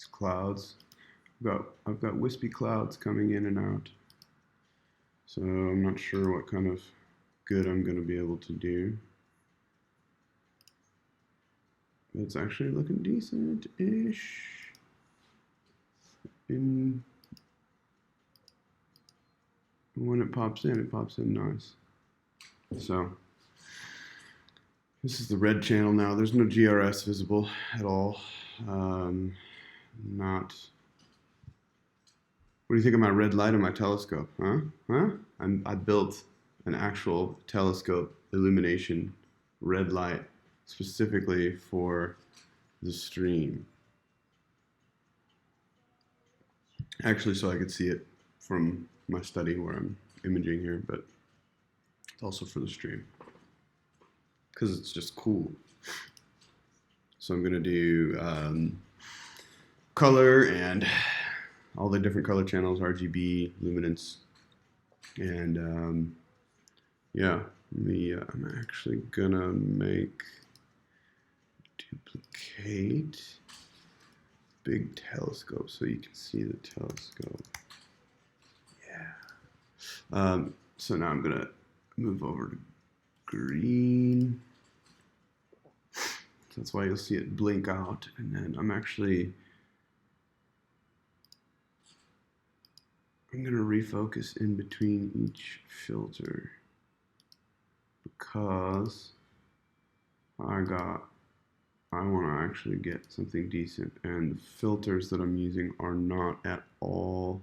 It's clouds. I've got wispy clouds coming in and out. So I'm not sure what kind of good I'm going to be able to do. It's actually looking decent-ish. When it pops in nice. So this is the red channel now. There's no GRS visible at all. Not. What do you think of my red light on my telescope? Huh? I built an actual telescope illumination red light specifically for the stream. Actually, so I could see it from my study where I'm imaging here, but it's also for the stream because it's just cool. So I'm going to do color and all the different color channels, RGB, luminance, and yeah, I'm actually gonna duplicate big telescope so you can see the telescope. Yeah. So now I'm gonna move over to green. So that's why you'll see it blink out, and then I'm gonna refocus in between each filter because I want to actually get something decent, and the filters that I'm using are not at all.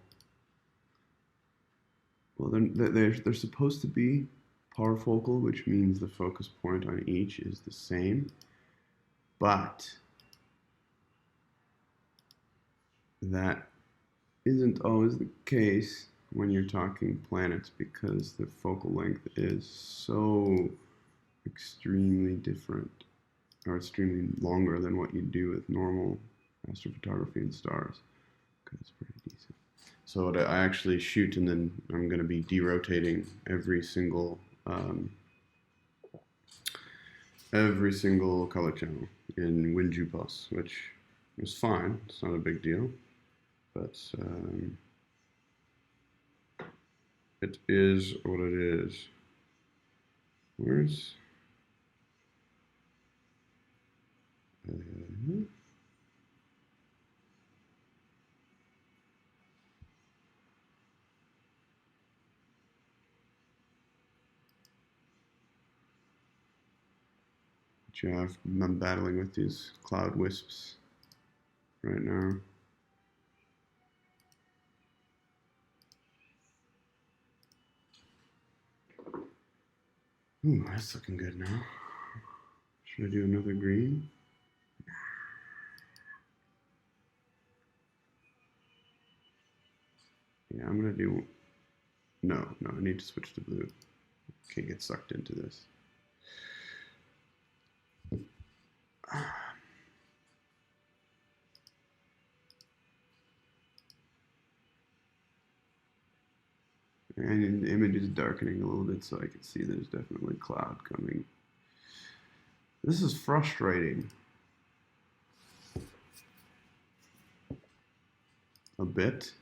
Well, they're supposed to be parafocal, which means the focus point on each is the same, but that isn't always the case when you're talking planets because the focal length is so extremely different or extremely longer than what you do with normal astrophotography and stars. Okay, that's pretty decent. So I actually shoot and then I'm going to be derotating every single color channel in WinJu Plus, which is fine. It's not a big deal, but it is what it is. Where's Jeff? I'm battling with these cloud wisps right now. Ooh, that's looking good now. Should I do another green? Yeah, I'm gonna do, no, I need to switch to blue. Can't get sucked into this. And the image is darkening a little bit so I can see there's definitely cloud coming. This is frustrating. A bit.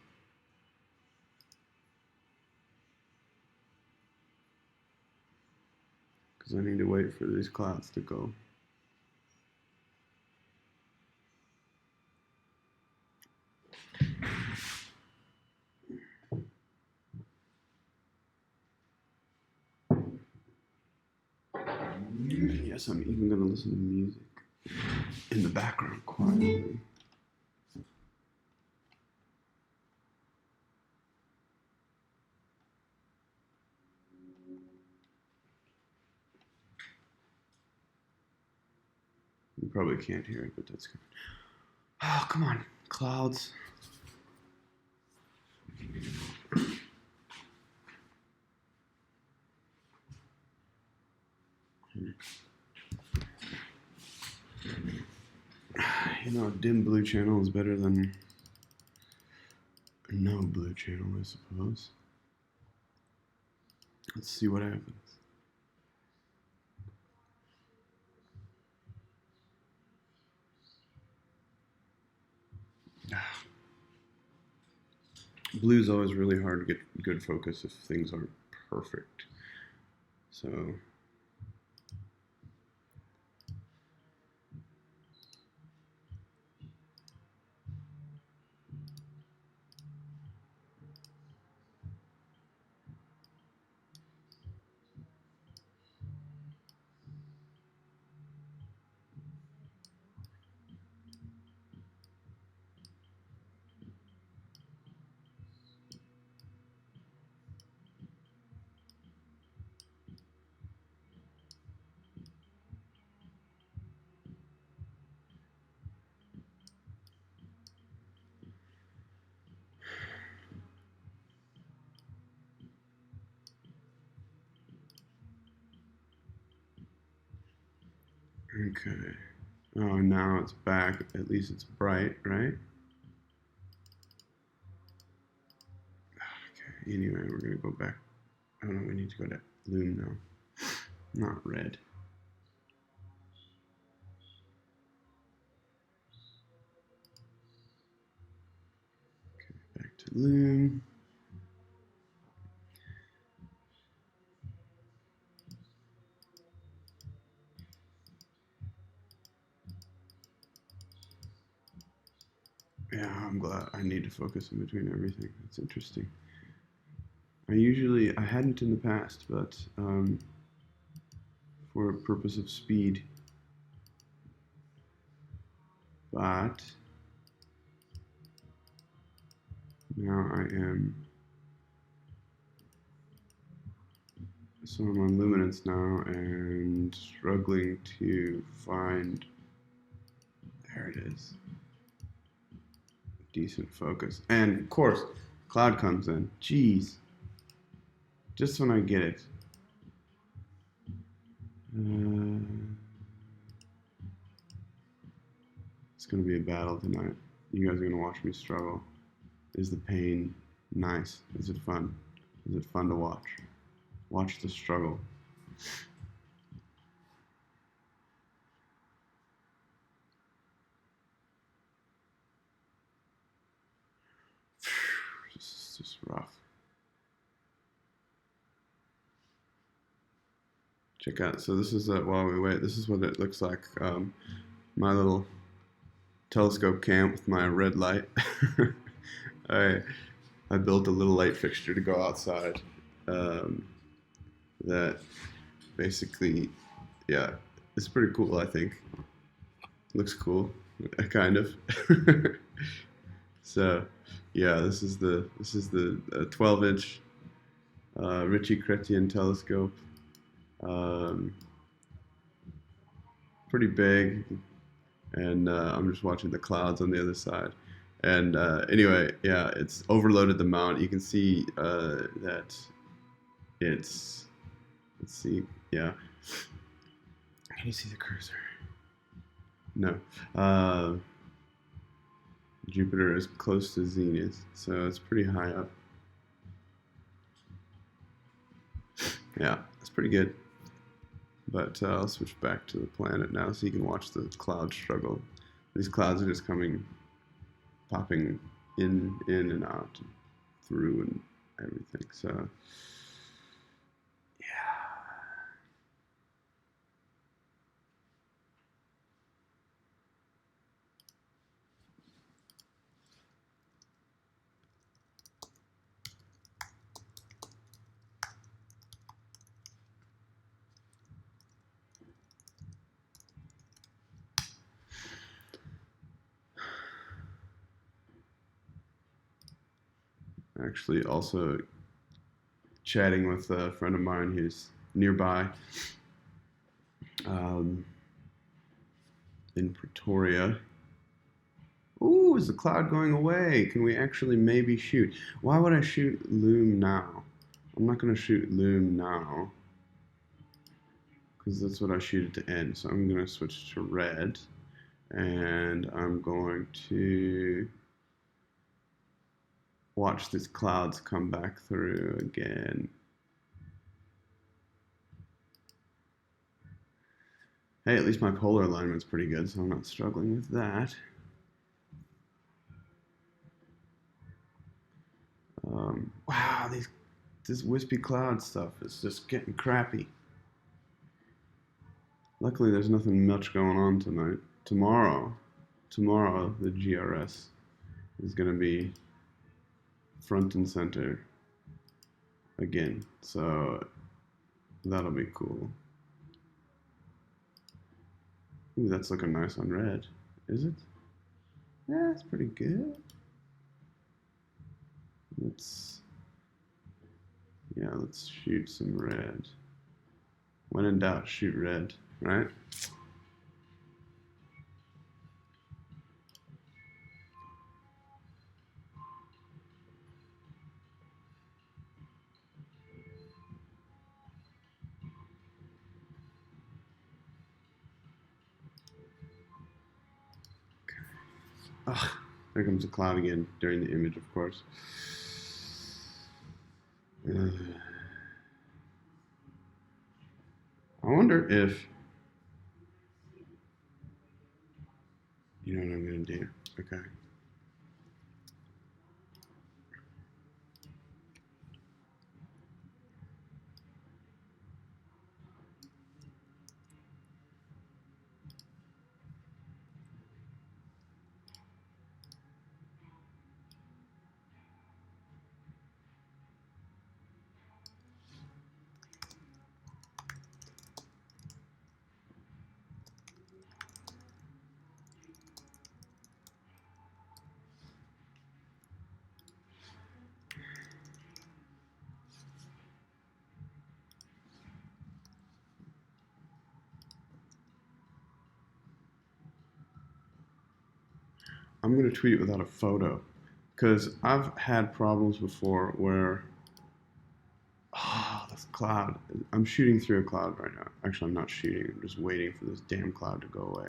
Because I need to wait for these clouds to go. Yes, I'm even going to listen to music in the background quietly. You probably can't hear it, but that's good. Oh, come on, clouds. You know, a dim blue channel is better than no blue channel, I suppose. Let's see what happens. Blue's always really hard to get good focus if things aren't perfect. So okay. Oh, now it's back. At least it's bright, right? Okay. Anyway, we're gonna go back. Oh no, we need to go to Loom now, not red. Okay, back to Loom. Yeah, I'm glad. I need to focus in between everything. That's interesting. I hadn't in the past, but for a purpose of speed. But now I am. So I'm on luminance now and struggling to find. There it is. decent focus. And of course, cloud comes in. Jeez. Just when I get it. It's going to be a battle tonight. You guys are going to watch me struggle. Is the pain nice? Is it fun? Is it fun to watch? Watch the struggle. This is just rough. Check out. So this is while we wait. This is what it looks like. My little telescope camp with my red light. I built a little light fixture to go outside. That basically, yeah, it's pretty cool. I think looks cool, kind of. So, yeah, this is the 12-inch Ritchie Chrétien telescope. Pretty big, and I'm just watching the clouds on the other side. And anyway, yeah, it's overloaded the mount. You can see that it's, let's see, yeah. Can you see the cursor? No. Jupiter is close to Zenith, so it's pretty high up. Yeah, it's pretty good. But I'll switch back to the planet now so you can watch the cloud struggle. These clouds are just popping in and out, and through and everything. So, yeah. Actually, also chatting with a friend of mine who's nearby in Pretoria. Ooh, is the cloud going away? Can we actually maybe shoot? Why would I shoot Loom now? I'm not going to shoot Loom now because that's what I shoot at the end. So I'm going to switch to red, and I'm going to watch these clouds come back through again. Hey, at least my polar alignment's pretty good, so I'm not struggling with that. Wow, this wispy cloud stuff is just getting crappy. Luckily, there's nothing much going on tonight. Tomorrow, the GRS is going to be front and center again, so that'll be cool. Ooh, that's looking nice on red. Is it? Yeah, it's pretty good. Let's shoot some red. When in doubt, shoot red, right? Oh, there comes a cloud again during the image, of course. I wonder if, you know what I'm going to do? Okay. I'm gonna tweet it without a photo, because I've had problems before where, this cloud. I'm shooting through a cloud right now. Actually, I'm not shooting. I'm just waiting for this damn cloud to go away.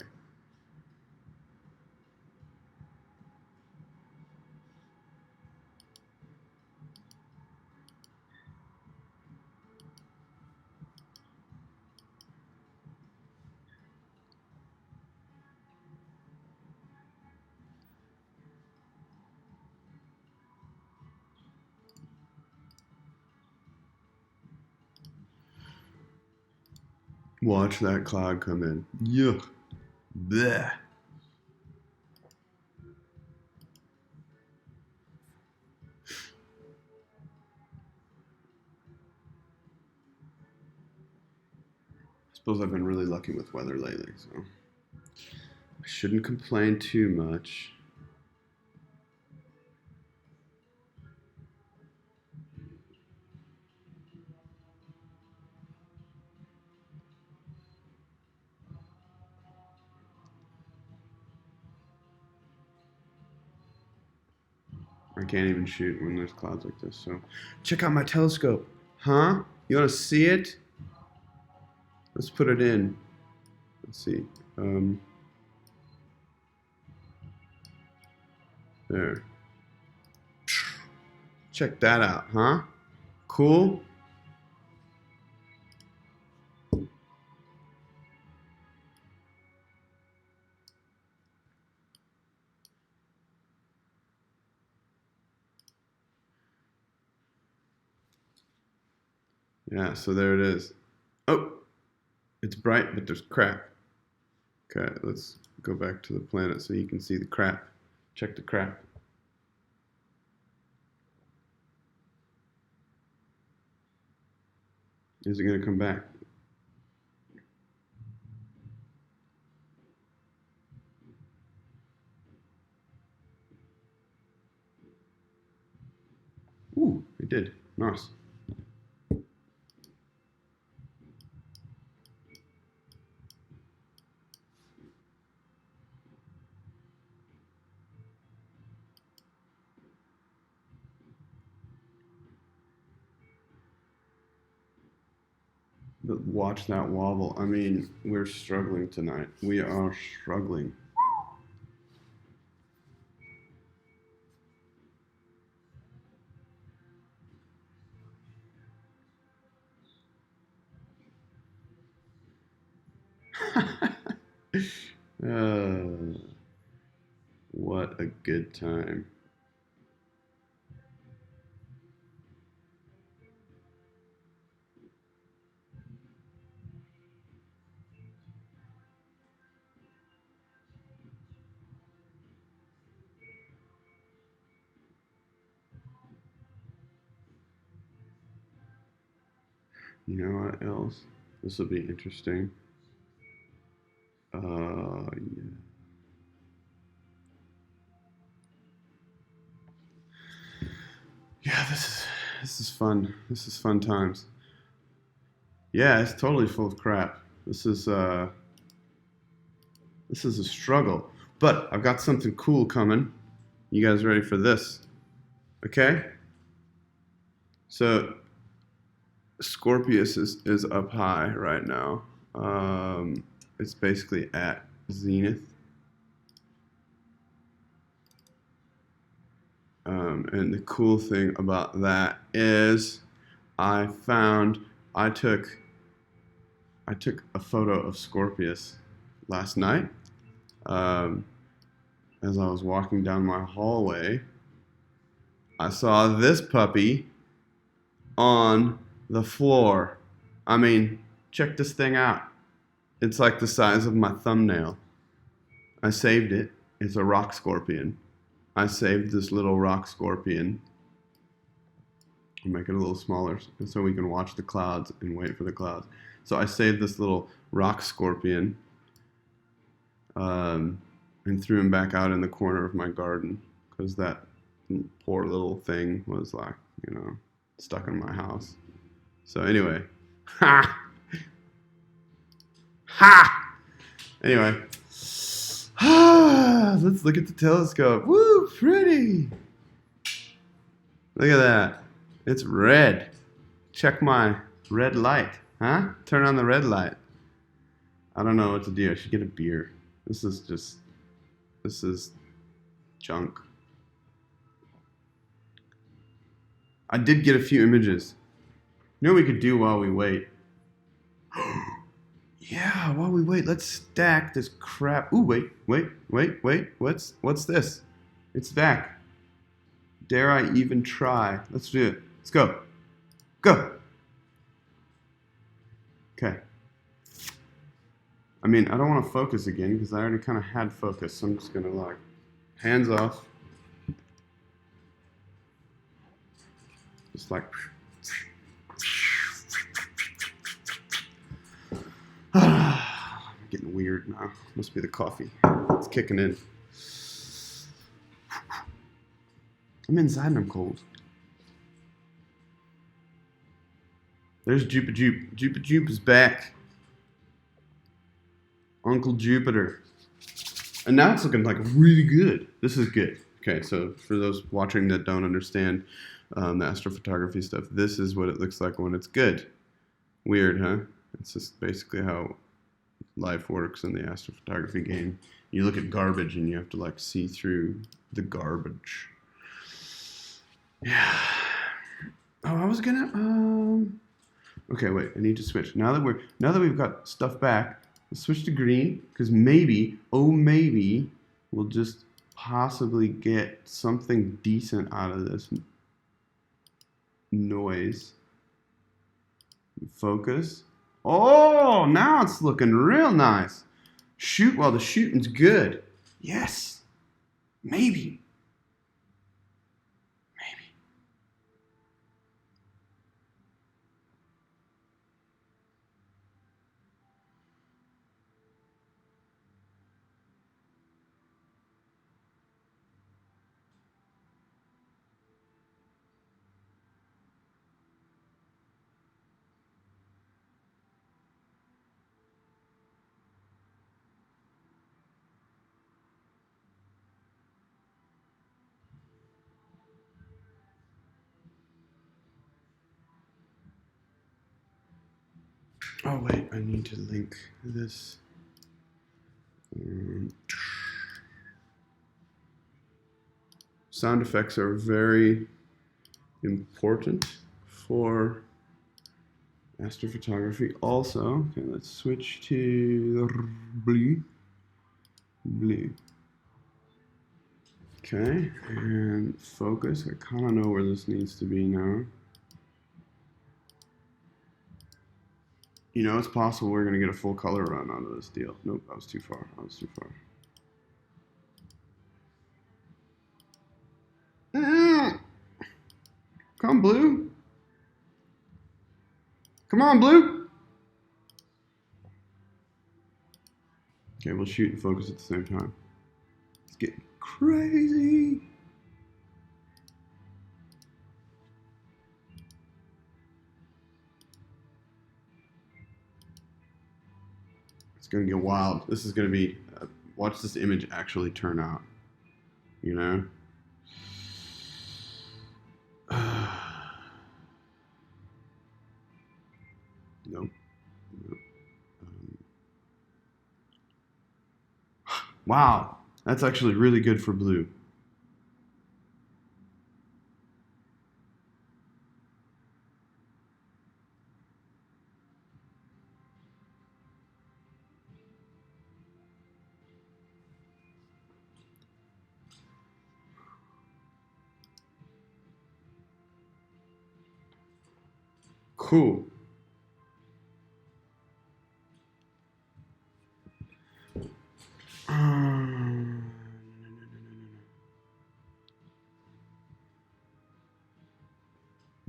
Watch that cloud come in. Yuck. Bleh. I suppose I've been really lucky with weather lately, so I shouldn't complain too much. I can't even shoot when there's clouds like this, so check out my telescope. Huh? You want to see it? Let's put it in. Let's see. There. Check that out, huh? Cool? Yeah, so there it is. Oh, it's bright, but there's crap. Okay, let's go back to the planet so you can see the crap. Check the crap. Is it going to come back? Ooh, it did. Nice. But watch that wobble. I mean, we're struggling tonight. We are struggling. uh, what a good time. You know what else? This will be interesting. Yeah. Yeah, this is fun. This is fun times. Yeah, it's totally full of crap. This is a struggle. But I've got something cool coming. You guys ready for this? Okay? So Scorpius is up high right now. It's basically at zenith. And the cool thing about that is I took a photo of Scorpius last night as I was walking down my hallway. I saw this puppy on the floor. I mean, check this thing out. It's like the size of my thumbnail. I saved it. It's a rock scorpion. I saved this little rock scorpion. I'll make it a little smaller so we can watch the clouds and wait for the clouds. So I saved this little rock scorpion and threw him back out in the corner of my garden because that poor little thing was like, stuck in my house. So anyway, ha! Ha! Anyway, Let's look at the telescope. Woo, pretty. Look at that. It's red. Check my red light. Huh? Turn on the red light. I don't know what to do. I should get a beer. This is junk. I did get a few images. You know what we could do while we wait? Yeah, while we wait, let's stack this crap. Ooh, wait. What's this? It's back. Dare I even try? Let's do it. Let's go. Go. Okay. I mean, I don't want to focus again because I already kind of had focus. So I'm just going to like, hands off. Just like. I'm getting weird now. Must be the coffee. It's kicking in. I'm inside and I'm cold. There's Jupa Jupe. Jupa Jupe is back. Uncle Jupiter. And now it's looking like really good. This is good. Okay, so for those watching that don't understand the astrophotography stuff, this is what it looks like when it's good. Weird, huh? It's just basically how life works in the astrophotography game. You look at garbage and you have to like see through the garbage. Yeah. Oh, I was gonna okay, wait, I need to switch. Now that we've got stuff back, let's switch to green, because maybe, oh maybe, we'll just possibly get something decent out of this noise. Focus. Oh, now it's looking real nice. Shoot while the shooting's good. Yes. Maybe. Oh wait, I need to link this. Sound effects are very important for astrophotography. Also, okay, let's switch to blue. Blue. Okay, and focus. I kind of know where this needs to be now. You know, it's possible we're going to get a full color run out of this deal. Nope, I was too far. Come, blue. Come on, blue. Okay, we'll shoot and focus at the same time. It's getting crazy. It's going to get wild. This is going to be, watch this image actually turn out, you know? Nope. Wow, that's actually really good for blue. Cool.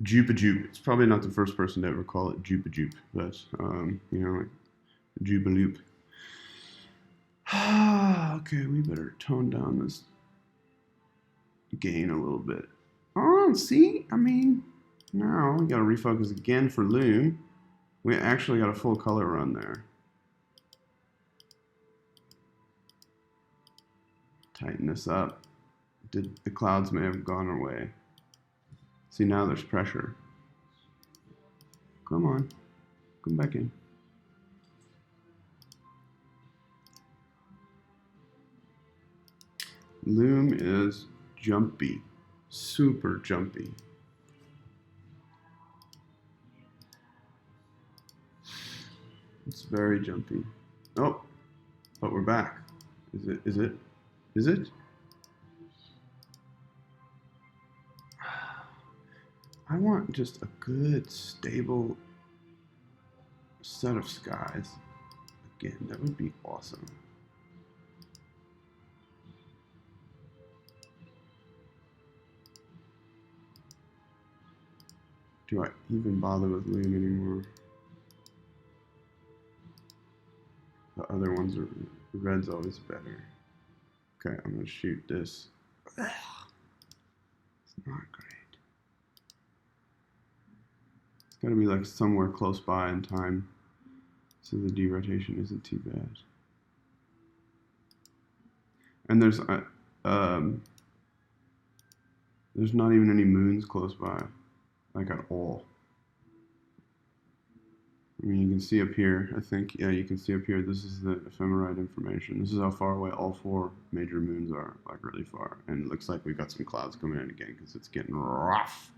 Jupa Jupe. It's probably not the first person to ever call it Jupa Jupe, but you know, like Juba Loop. Okay, we better tone down this gain a little bit. Oh, see? I mean, now we gotta refocus again for Loom. We actually got a full color run there. Tighten this up. The clouds may have gone away. See, now there's pressure. Come on. Come back in. Loom is jumpy. Super jumpy. It's very jumpy. Oh, but we're back. Is it? I want just a good, stable set of skies. Again, that would be awesome. Do I even bother with Loom anymore? The other ones are, the red's always better. Okay, I'm gonna shoot this. It's not great. It's gotta be like somewhere close by in time, so the derotation isn't too bad. And there's not even any moons close by, like at all. I mean, you can see up here, I think, yeah, you can see up here, this is the ephemeride information. This is how far away all 4 major moons are, like really far. And it looks like we've got some clouds coming in again because it's getting rough.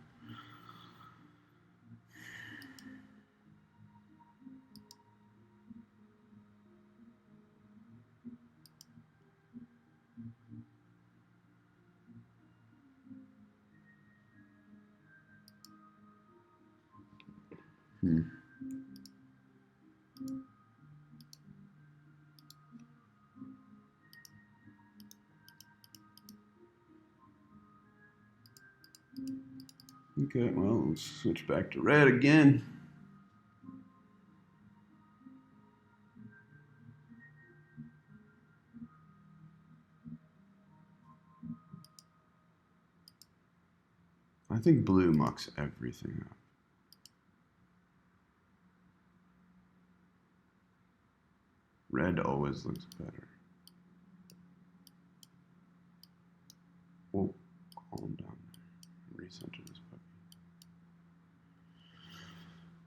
Okay, well, let's switch back to red again. I think blue mucks everything up. Red always looks better. Whoa, calm down. Recenter this puppy.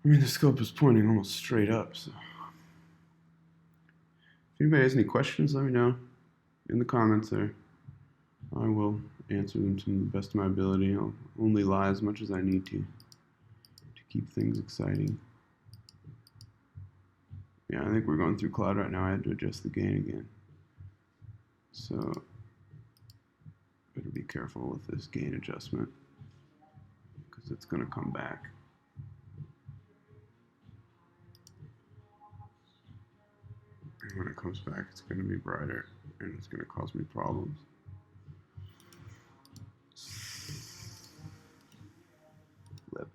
I mean, the scope is pointing almost straight up, so. If anybody has any questions, let me know in the comments there. I will answer them to the best of my ability. I'll only lie as much as I need to keep things exciting. Yeah, I think we're going through cloud right now. I had to adjust the gain again. So, better be careful with this gain adjustment because it's going to come back. And when it comes back, it's going to be brighter and it's going to cause me problems. Flip.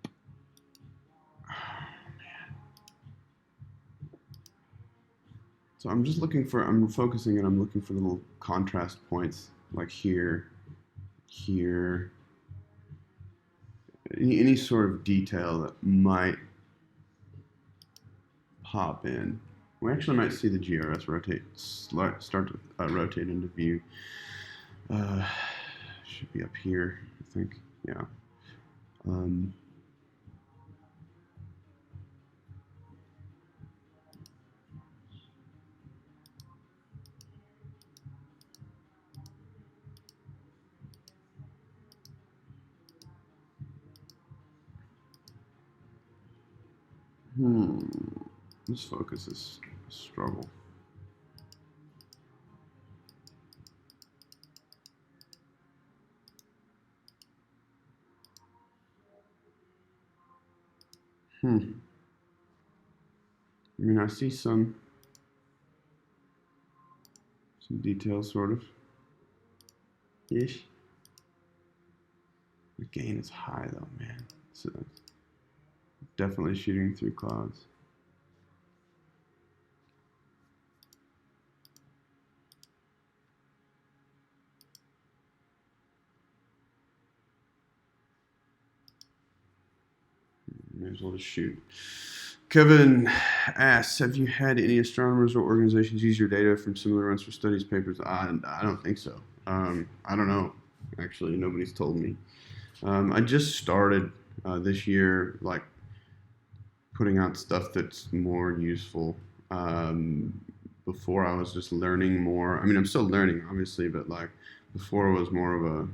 So I'm just looking for, I'm focusing and I'm looking for little contrast points like here, here, any sort of detail that might pop in. We actually might see the GRS rotate, start to rotate into view. Should be up here, I think, yeah. This focus is a struggle. I mean, I see some details, sort of. Ish. The gain is high, though, man. So definitely shooting through clouds. May as well just shoot. Kevin asks, have you had any astronomers or organizations use your data from similar runs for studies papers? I don't think so. I don't know. Actually, nobody's told me. I just started this year, like putting out stuff that's more useful. Um, Before I was just learning more. I mean, I'm still learning, obviously, but like before it was more of a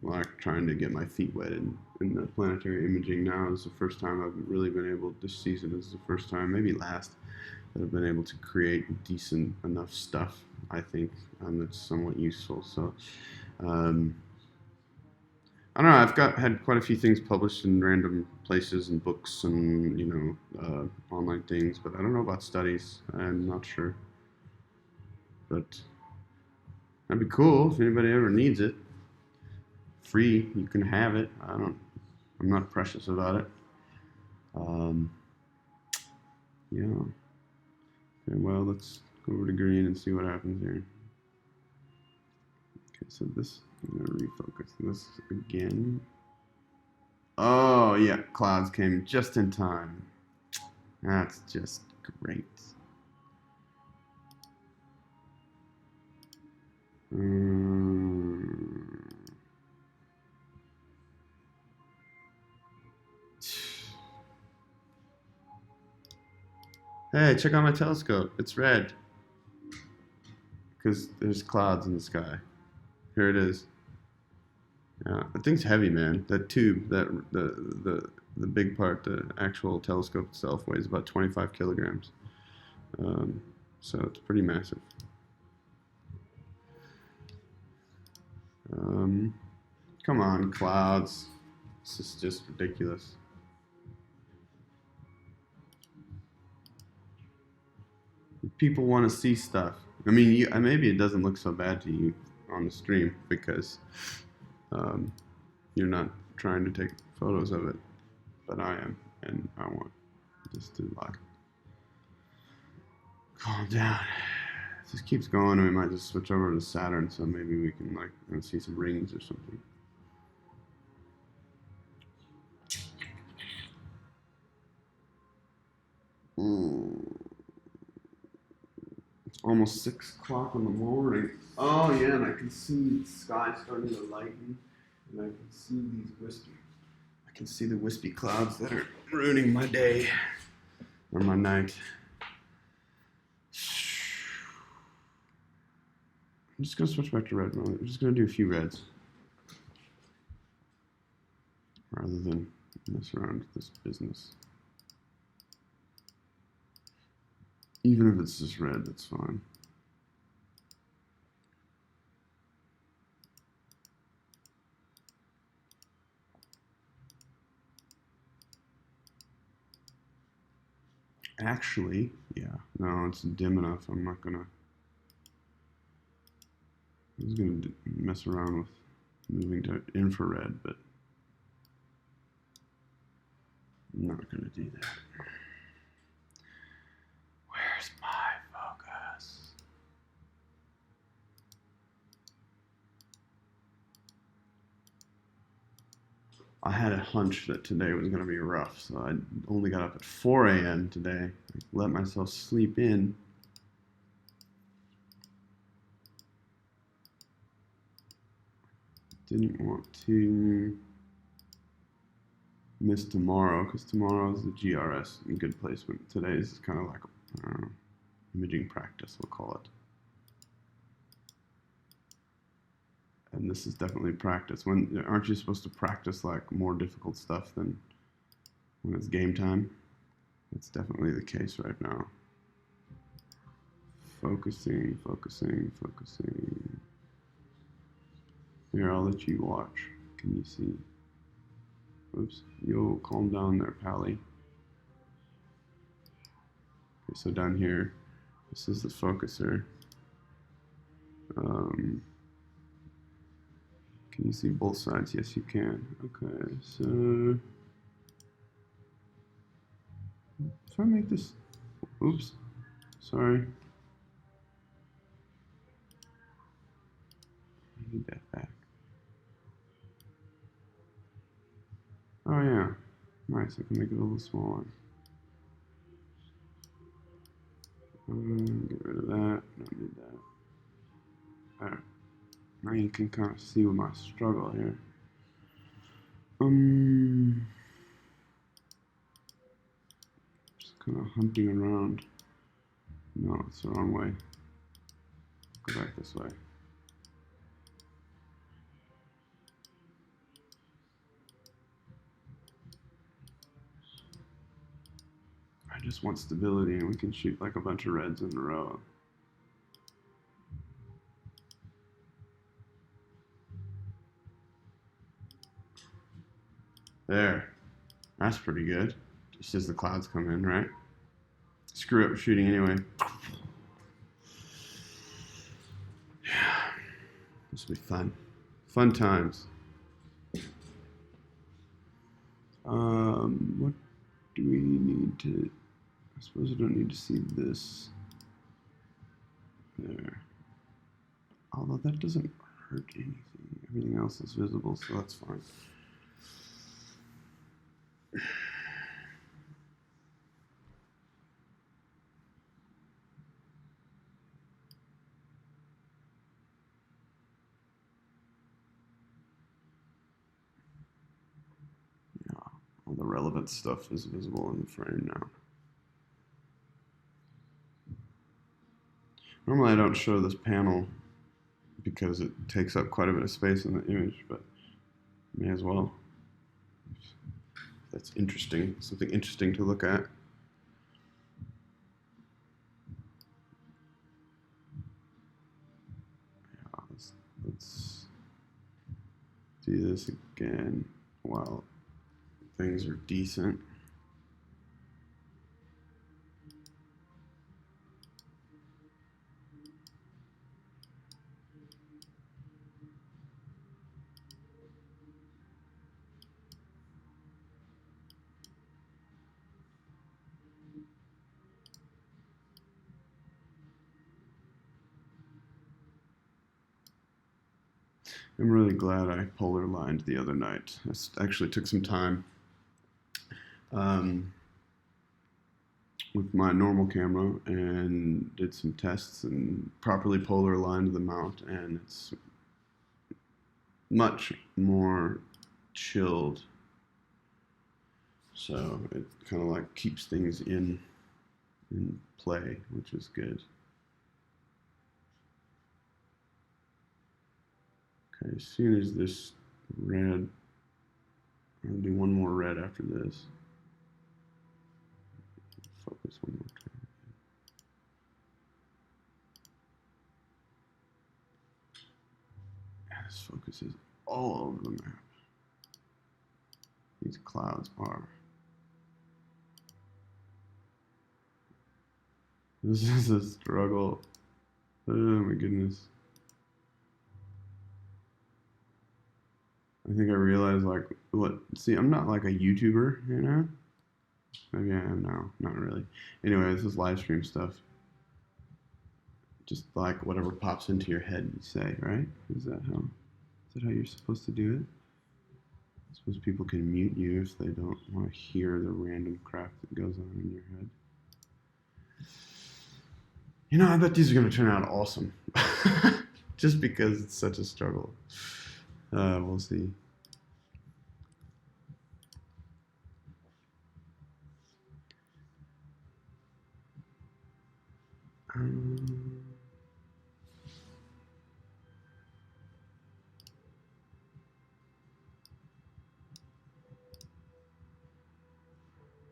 like trying to get my feet wet in the planetary imaging. Now is the first time I've really been able. This season is the first time, maybe last, that I've been able to create decent enough stuff. I think that's somewhat useful. So. Um, I don't know. I've got had quite a few things published in random places and books and online things, but I don't know about studies. I'm not sure, but that'd be cool if anybody ever needs it. Free, you can have it. I don't. I'm not precious about it. Um, yeah. Okay. Well, let's go over to green and see what happens here. Okay. So this. I'm gonna refocus this again. Oh yeah, clouds came just in time. That's just great. Mm. Hey, check out my telescope. It's red because there's clouds in the sky. Here it is. Yeah, the thing's heavy, man. That tube, the big part, the actual telescope itself weighs about 25 kilograms. Um, so it's pretty massive. Um, Come on, clouds. This is just ridiculous. People want to see stuff. I mean, maybe it doesn't look so bad to you on the stream because um, you're not trying to take photos of it, but I am, and I want just to like calm down. If this keeps going, we might just switch over to Saturn, so maybe we can like see some rings or something. It's almost 6 o'clock in the morning. Oh yeah, and I can see the sky starting to lighten, and I can see these wispy. I can see the wispy clouds that are ruining my day or my night. I'm just gonna switch back to red. I'm just gonna do a few reds rather than mess around with this business. Even if it's just red, that's fine. Actually, yeah, no, it's dim enough. I'm just gonna mess around with moving to infrared, but I'm not gonna do that. Where's my focus? I had a hunch that today was gonna be rough, so I only got up at 4 a.m. today. I let myself sleep in. Didn't want to miss tomorrow because tomorrow is the GRS in good placement. Today is kind of like imaging practice, we'll call it. And this is definitely practice. When aren't you supposed to practice like more difficult stuff than when it's game time? That's definitely the case right now. Focusing, focusing, focusing. Here, I'll let you watch. Can you see? Oops. Yo, calm down there, Pally. Okay, so down here, this is the focuser. Can you see both sides? Yes, you can. Okay, so if I make this, oops, sorry. I need that back. Oh yeah, nice. I can make it a little smaller. Get rid of that. Don't need that. Alright. Now you can kind of see my struggle here. Just kind of hunting around. No, it's the wrong way. Go back this way. I just want stability, and we can shoot like a bunch of reds in a row. There. That's pretty good. Just as the clouds come in, right? Screw up shooting anyway. Yeah. This will be fun. Fun times. What do we need to... I suppose I don't need to see this. There. Although that doesn't hurt anything. Everything else is visible, so that's fine. Yeah, all the relevant stuff is visible in the frame now. Normally I don't show this panel because it takes up quite a bit of space in the image, but may as well. That's interesting, something interesting to look at. Yeah, let's do this again while things are decent. I'm really glad I polar lined the other night. This actually took some time with my normal camera and did some tests and properly polar aligned the mount, and it's much more chilled. So it kind of like keeps things in play, which is good. Okay, as soon as this red, I'll do one more red after this. Focus one more time. Yeah, this focuses all over the map. These clouds are. This is a struggle. Oh my goodness. I think I realized, like, what, see, I'm not like a YouTuber, you know? Maybe I am now, not really. Anyway, this is live stream stuff. Just like whatever pops into your head, you say, right? Is that how you're supposed to do it? I suppose people can mute you if they don't want to hear the random crap that goes on in your head. You know, I bet these are going to turn out awesome. Just because it's such a struggle. We'll see.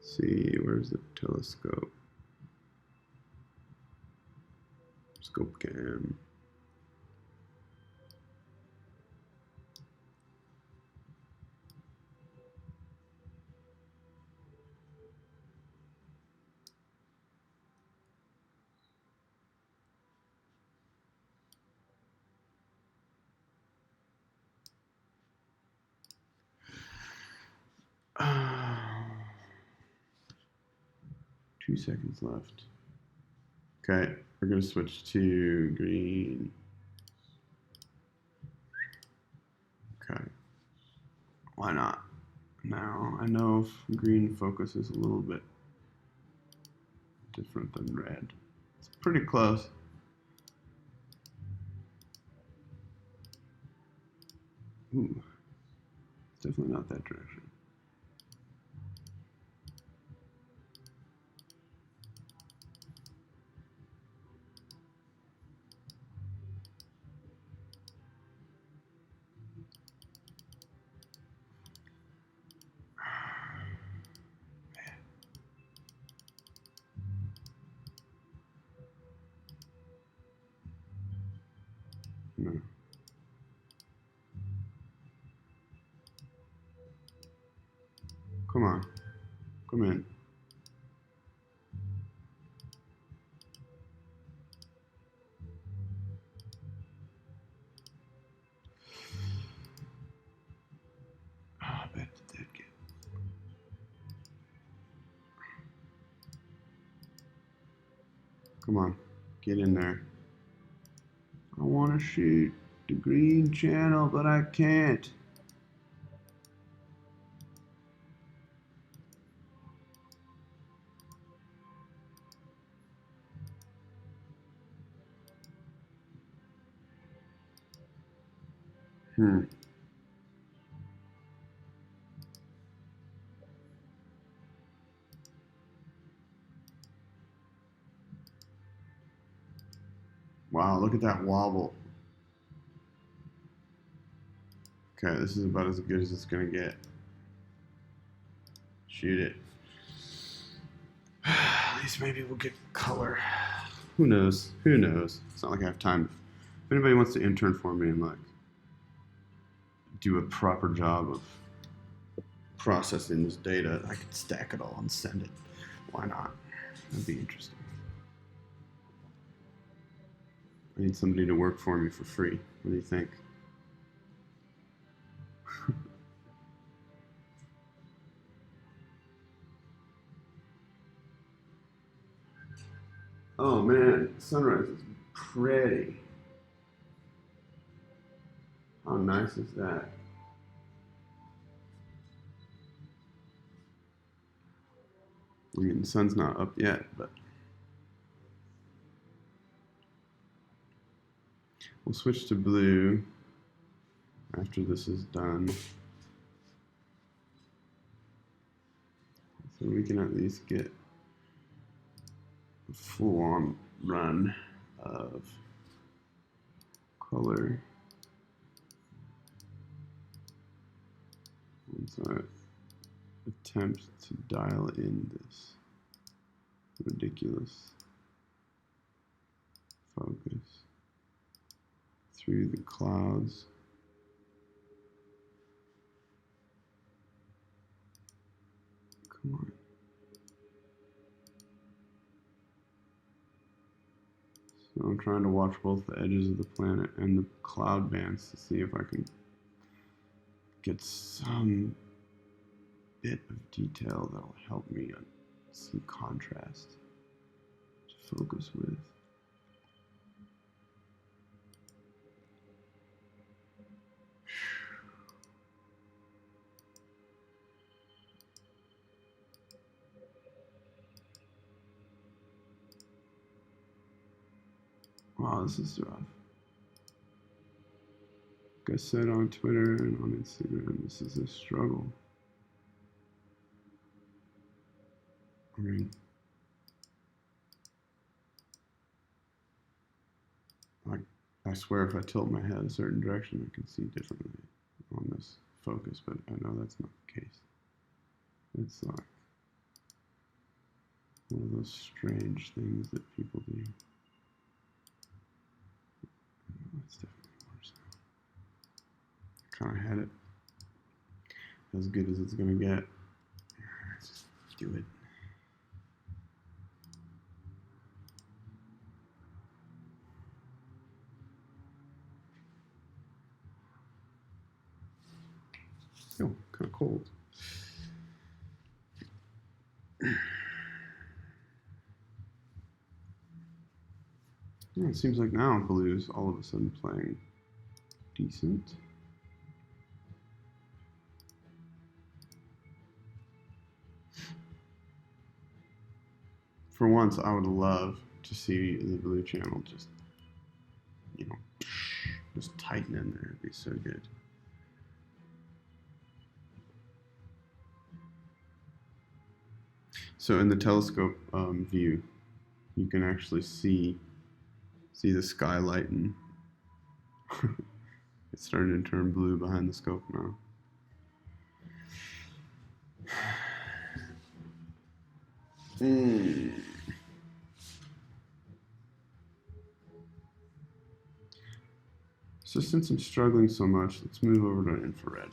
See, where's the telescope? Scope cam. Oh, 2 seconds left. Okay, we're gonna switch to green. Okay, why not? Now, I know if green focus is a little bit different than red. It's pretty close. Ooh, it's definitely not that direction. No. Come on. Come in. How bad did that get? Come on. Get in there. I want to shoot the green channel, but I can't. Hmm. Wow, look at that wobble. Okay, this is about as good as it's gonna get. Shoot it. At least maybe we'll get color. Who knows? Who knows? It's not like I have time. If anybody wants to intern for me and like do a proper job of processing this data, I could stack it all and send it. Why not? That'd be interesting. I need somebody to work for me for free. What do you think? Oh man, sunrise is pretty. How nice is that? I mean, the sun's not up yet, but we'll switch to blue after this is done. So we can at least get a full-on run of color. Once I attempt to dial in this ridiculous focus through the clouds. Come on. So I'm trying to watch both the edges of the planet and the cloud bands to see if I can get some bit of detail that'll help me on some contrast to focus with. Wow, this is rough. Like I said on Twitter and on Instagram, this is a struggle. I mean, I swear if I tilt my head a certain direction, I can see differently on this focus, but I know that's not the case. It's like one of those strange things that people do. That's definitely worse now. Kind of had it as good as it's gonna get. Let's just do it. Oh, kind of cold. Yeah, it seems like now blue's all of a sudden playing decent. For once, I would love to see the blue channel just, you know, just tighten in there. It'd be so good. So in the telescope view, you can actually see the skylight, and it's starting to turn blue behind the scope now. So since I'm struggling so much, let's move over to infrared.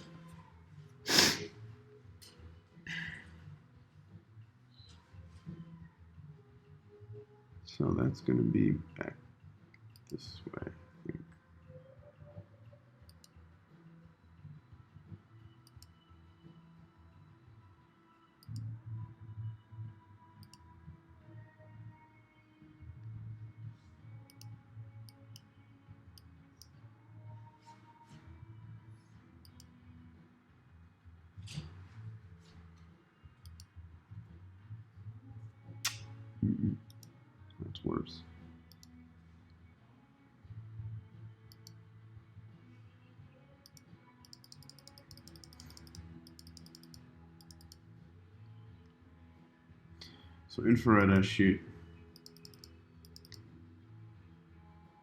So that's going to be back this way, I think. That's worse. So infrared I shoot.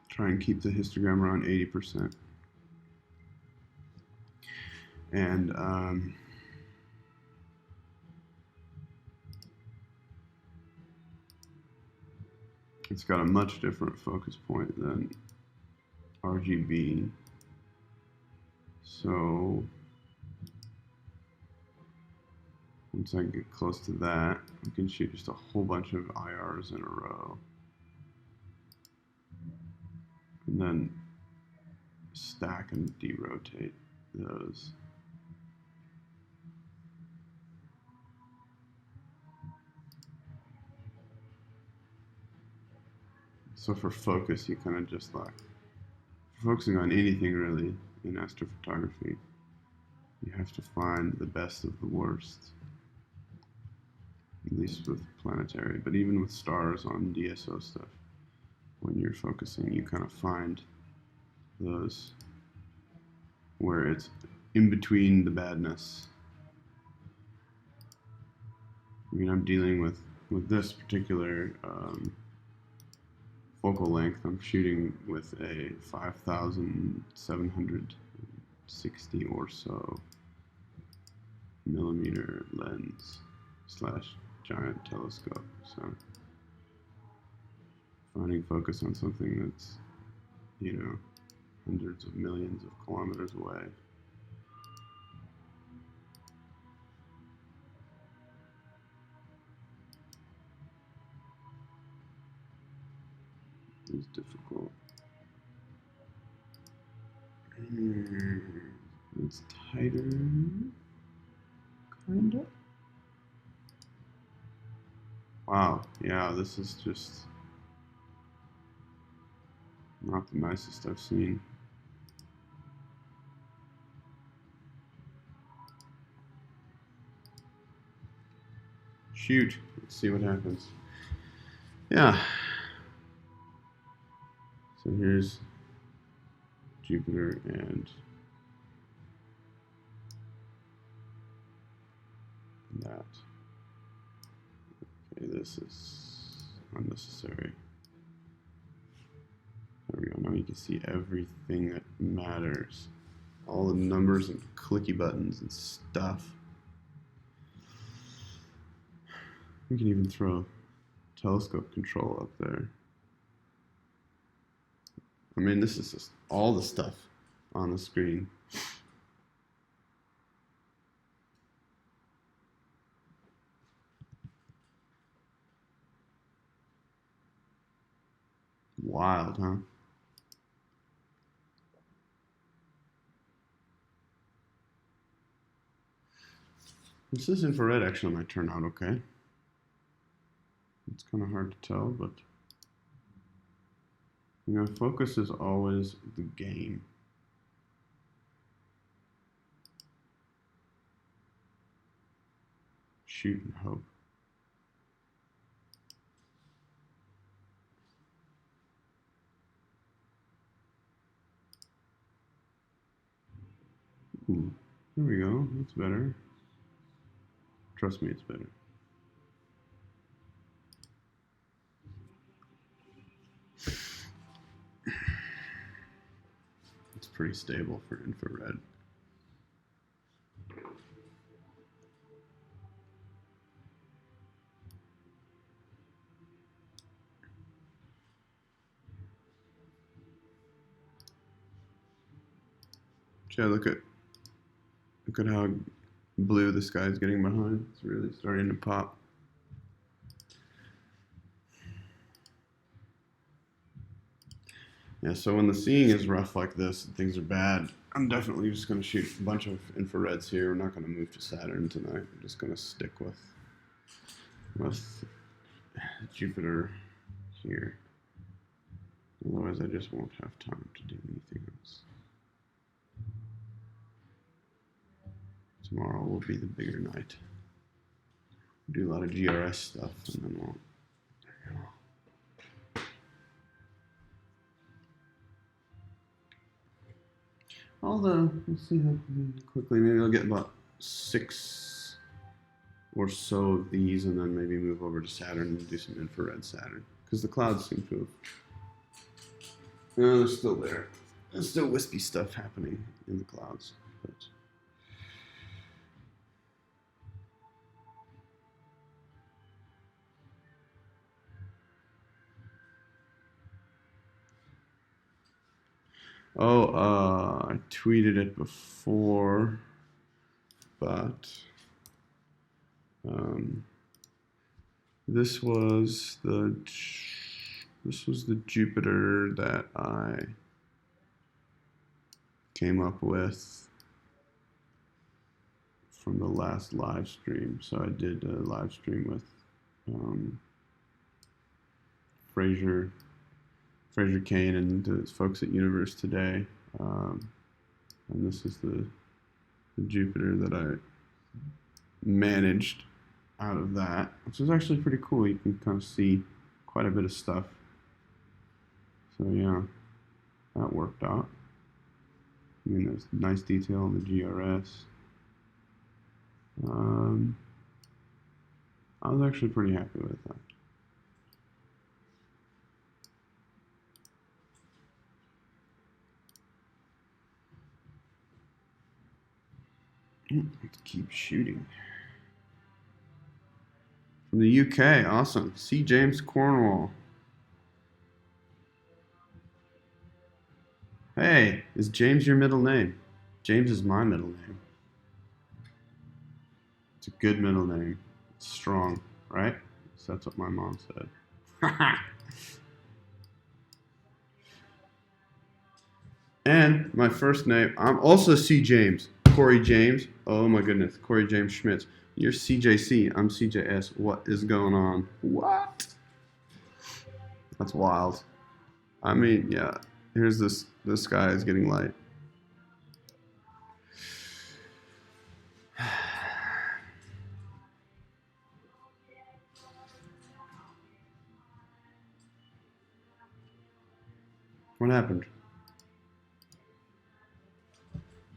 Try and keep the histogram around 80%. And it's got a much different focus point than RGB. So once I get close to that, I can shoot just a whole bunch of IRs in a row. And then stack and derotate those. So for focus, you kind of just like, focusing on anything really in astrophotography, you have to find the best of the worst. At least with planetary, but even with stars on DSO stuff, when you're focusing, you kind of find those where it's in between the badness. I mean, I'm dealing with this particular focal length. I'm shooting with a 5,760 or so millimeter lens / giant telescope. So finding focus on something that's, you know, hundreds of millions of kilometers away is difficult. It's tighter, kinda. Wow, yeah, this is just not the nicest I've seen. Shoot, let's see what happens. Yeah. So here's Jupiter and that. Okay, this is unnecessary. There we go. Now you can see everything that matters. All the numbers and clicky buttons and stuff. We can even throw telescope control up there. I mean, this is just all the stuff on the screen. Wild, huh? This is infrared actually might turn out okay. It's kind of hard to tell, but you know, focus is always the game. Shoot and hope. Ooh, there we go. That's better. Trust me, it's better. pretty stable for infrared. Yeah, look at how blue the sky is getting behind. It's really starting to pop. Yeah, so when the seeing is rough like this and things are bad, I'm definitely just going to shoot a bunch of infrareds here. We're not going to move to Saturn tonight. I'm just going to stick with Jupiter here. Otherwise, I just won't have time to do anything else. Tomorrow will be the bigger night. Do a lot of GRS stuff, and then we'll. Let's see how quickly. Maybe I'll get about 6 or so of these, and then maybe move over to Saturn and do some infrared Saturn, because the clouds seem to have. No, they're still there. There's still wispy stuff happening in the clouds, but. Oh, I tweeted it before, but this was the Jupiter that I came up with from the last live stream. So I did a live stream with Fraser Cain and the folks at Universe Today, and this is the Jupiter that I managed out of that, which is actually pretty cool. You can kind of see quite a bit of stuff. So yeah, that worked out. I mean, there's nice detail on the GRS. I was actually pretty happy with that. Let's keep shooting. From the UK, awesome. C. James Cornwall. Hey, is James your middle name? James is my middle name. It's a good middle name. It's strong, right? So that's what my mom said. And my first name, I'm also C. James. Corey James. Oh my goodness. Corey James Schmitz. You're CJC. I'm CJS. What is going on? What? That's wild. I mean, yeah. Here's this sky is getting light. What happened?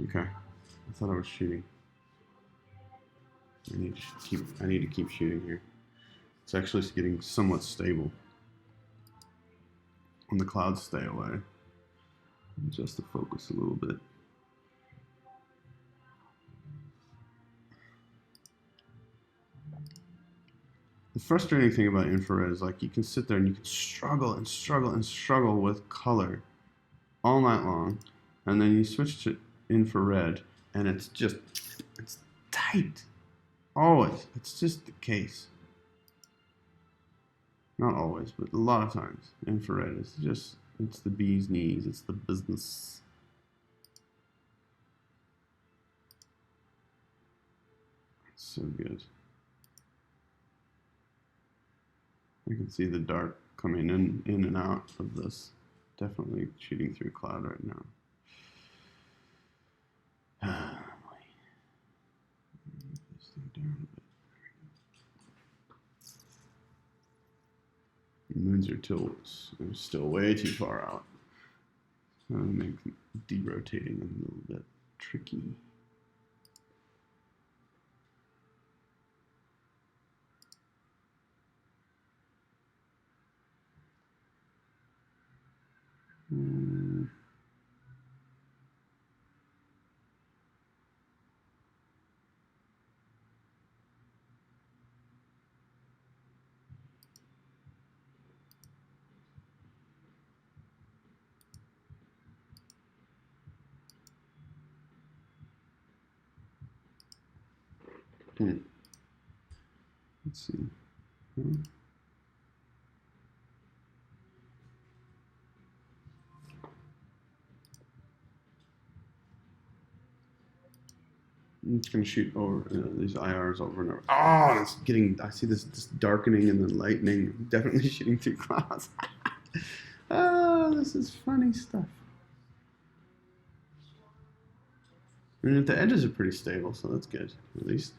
Okay. I thought I was shooting. I need to keep shooting here. It's actually getting somewhat stable. When the clouds stay away. Adjust the focus a little bit. The frustrating thing about infrared is like you can sit there and you can struggle and struggle and struggle with color all night long, and then you switch to infrared and it's tight. Always. It's just the case. Not always, but a lot of times. Infrared is just, it's the bee's knees. It's the business. It's so good. I can see the dark coming in and out of this. Definitely shooting through cloud right now. This thing down a bit. The moons are still way too far out. So it'll make derotating a little bit tricky. Let's see. Hmm. I'm just gonna shoot over these IRs over and over. Oh, it's getting. I see this darkening and then lightning. Definitely shooting through clouds. Oh, this is funny stuff. I mean, the edges are pretty stable, so that's good, at least.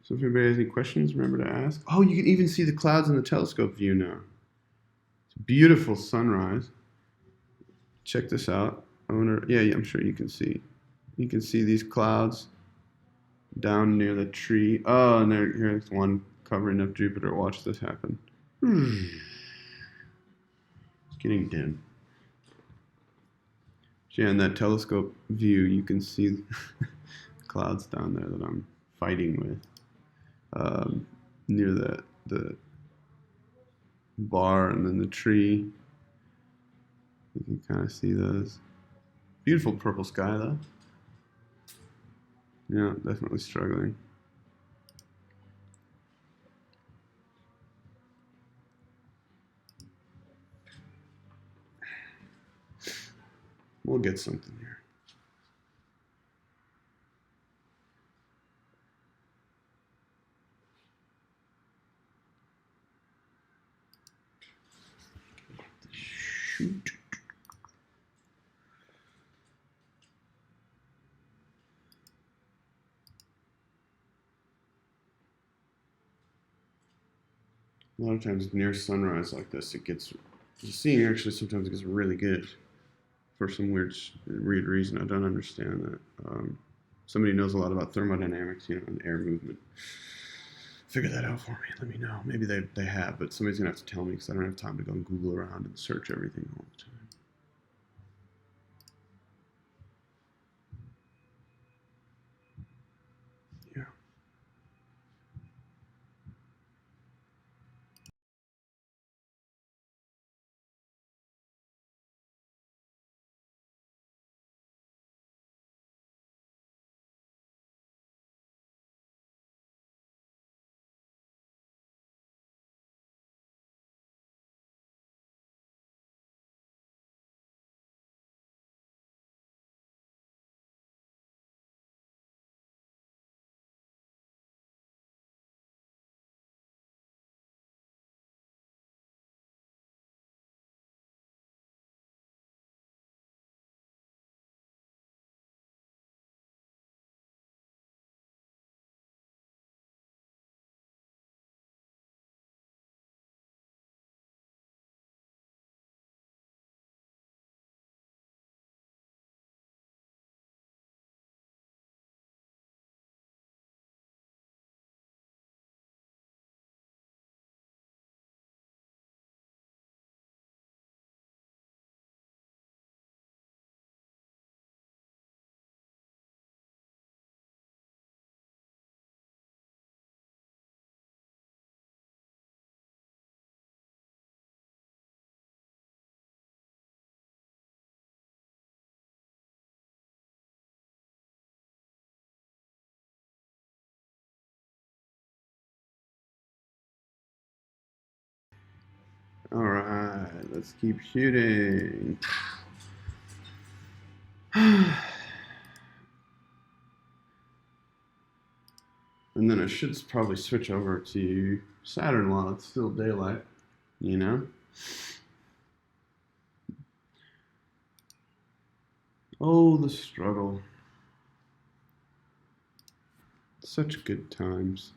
So if anybody has any questions, remember to ask. Oh, you can even see the clouds in the telescope view now. It's a beautiful sunrise. Check this out. I wonder, yeah, I'm sure you can see. You can see these clouds down near the tree. Oh, and here's one covering up Jupiter. Watch this happen. It's getting dim. So yeah, in that telescope view, you can see clouds down there that I'm fighting with. Near the bar and then the tree. You can kind of see those. Beautiful purple sky though. Yeah, definitely struggling. We'll get something here. Shoot. A lot of times near sunrise like this, it gets, the seeing actually sometimes gets really good for some weird reason. I don't understand that. Somebody knows a lot about thermodynamics, and air movement. Figure that out for me. Let me know. Maybe they have, but somebody's gonna have to tell me because I don't have time to go and Google around and search everything all the time. Yeah. All right, let's keep shooting. And then I should probably switch over to Saturn while it's still daylight, you know? Oh, the struggle. Such good times.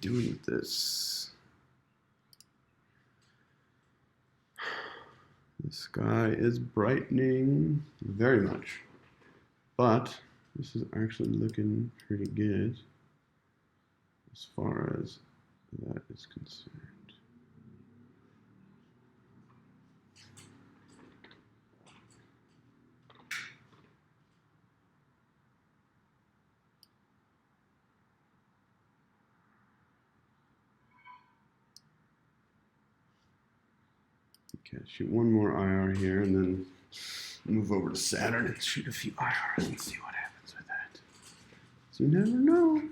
doing with this? The sky is brightening very much, but this is actually looking pretty good as far as that is concerned. Okay, shoot one more IR here and then move over to Saturn and shoot a few IRs and see what happens with that. So you never know.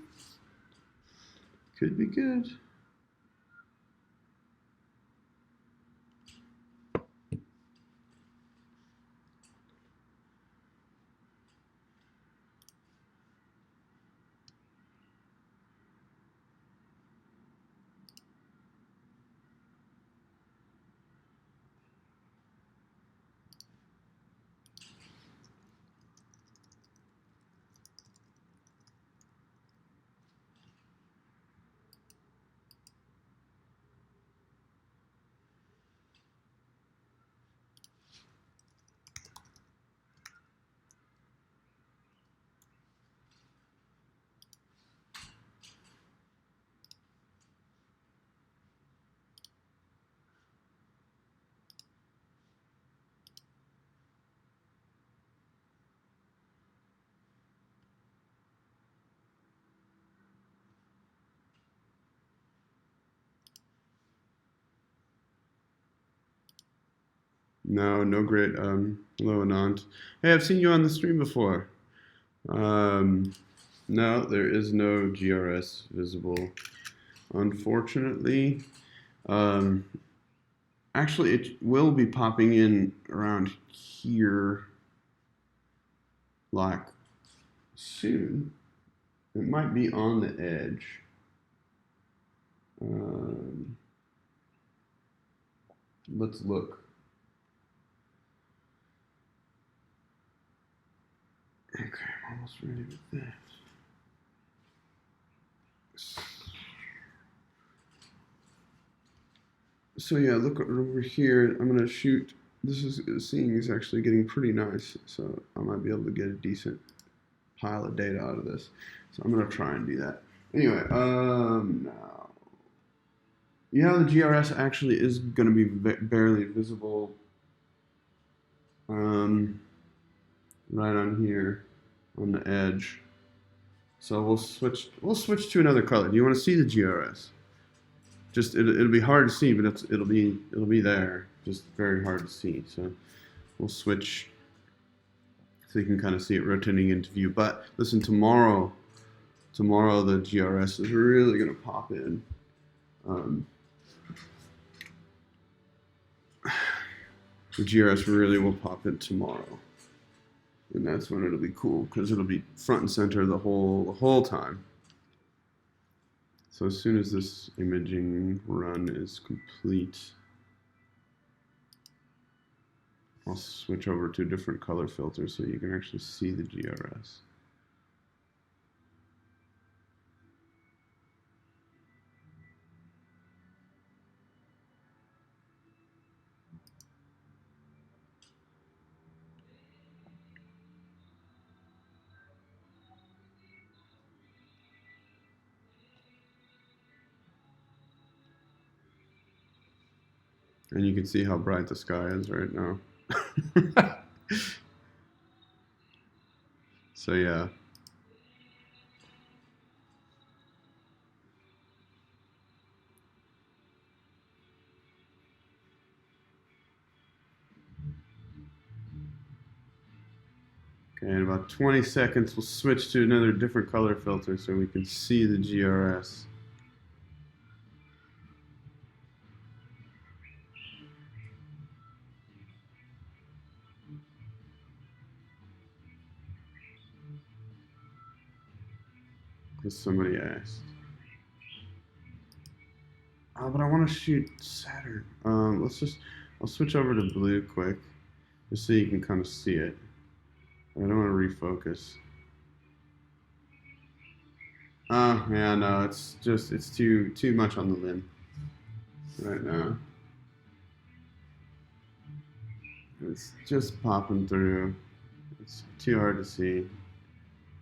Could be good. No, no great. Hello, Anand. Hey, I've seen you on the stream before. No, there is no GRS visible, unfortunately. Um, Actually, it will be popping in around here, like soon. It might be on the edge. Let's look. Okay, I'm almost ready with this. So yeah, look over here. I'm gonna shoot. This is seeing is actually getting pretty nice. So I might be able to get a decent pile of data out of this. So I'm gonna try and do that. Anyway, now, yeah, the GRS actually is gonna be barely visible. Right on here, on the edge. So we'll switch to another color. Do you want to see the GRS? Just it'll be hard to see, but it'll be there. Just very hard to see. So we'll switch so you can kind of see it rotating into view. But listen, tomorrow the GRS is really gonna pop in. The GRS really will pop in tomorrow, and that's when it'll be cool because it'll be front and center the whole time. So as soon as this imaging run is complete, I'll switch over to a different color filter so you can actually see the GRS. And you can see how bright the sky is right now. So yeah. Okay, in about 20 seconds, we'll switch to another different color filter so we can see the GRS. Because somebody asked. But I want to shoot Saturn. I'll switch over to blue quick, just so you can kind of see it. I don't want to refocus. Oh, yeah, no, it's just, it's too much on the limb right now. It's just popping through. It's too hard to see.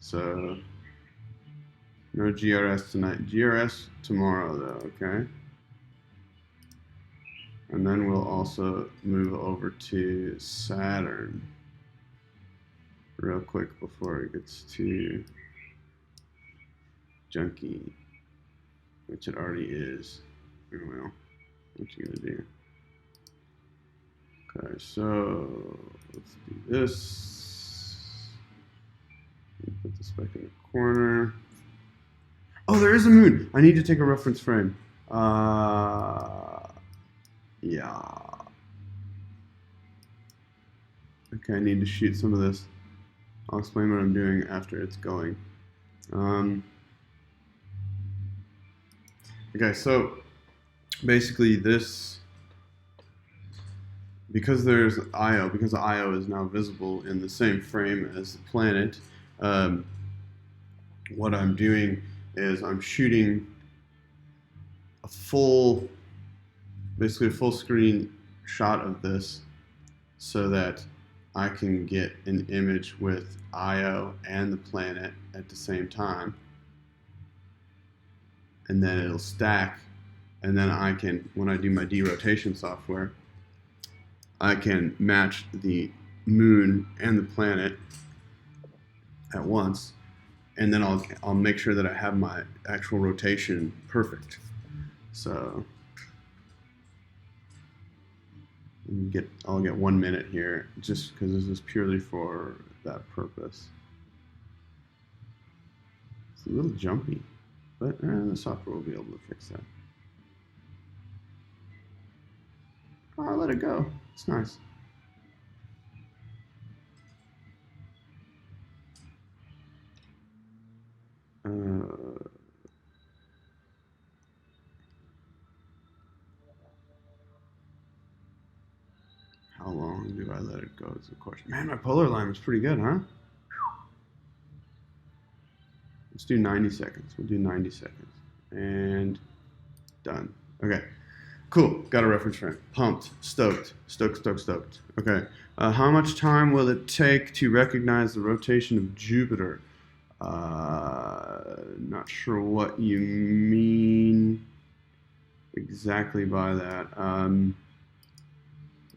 So, no GRS tonight. GRS tomorrow, though, okay? And then we'll also move over to Saturn real quick before it gets too junky, which it already is. Oh, well, what you gonna do? Okay, so let's do this. Put this back in the corner. Oh, there is a moon. I need to take a reference frame. Yeah. Okay, I need to shoot some of this. I'll explain what I'm doing after it's going. Okay, so basically this, because there's Io, because Io is now visible in the same frame as the planet, what I'm doing is I'm shooting a full, basically a full screen shot of this so that I can get an image with Io and the planet at the same time. And then it'll stack. And then I can, when I do my derotation software, I can match the moon and the planet at once. And then I'll make sure that I have my actual rotation perfect. So I'll get 1 minute here just because this is purely for that purpose. It's a little jumpy, but the software will be able to fix that. Oh, I let it go. It's nice. How long do I let it go is the question. Man, my polar alignment's pretty good, huh? Let's do 90 seconds. We'll do 90 seconds. And done. Okay. Cool. Got a reference frame. Pumped. Stoked. Stoked, stoked, stoked. Okay. How much time will it take to recognize the rotation of Jupiter? Not sure what you mean exactly by that.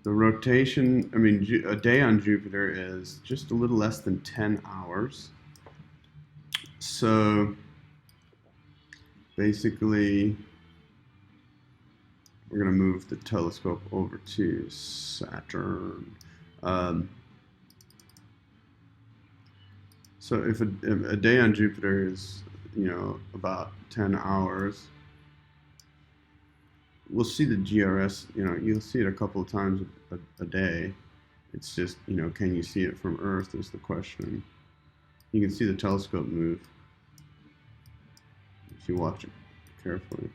The rotation, I mean, a day on Jupiter is just a little less than 10 hours. So basically, we're going to move the telescope over to Saturn. So if a day on Jupiter is, about 10 hours, we'll see the GRS, you'll see it a couple of times a day. It's just, can you see it from Earth is the question. You can see the telescope move if you watch it carefully.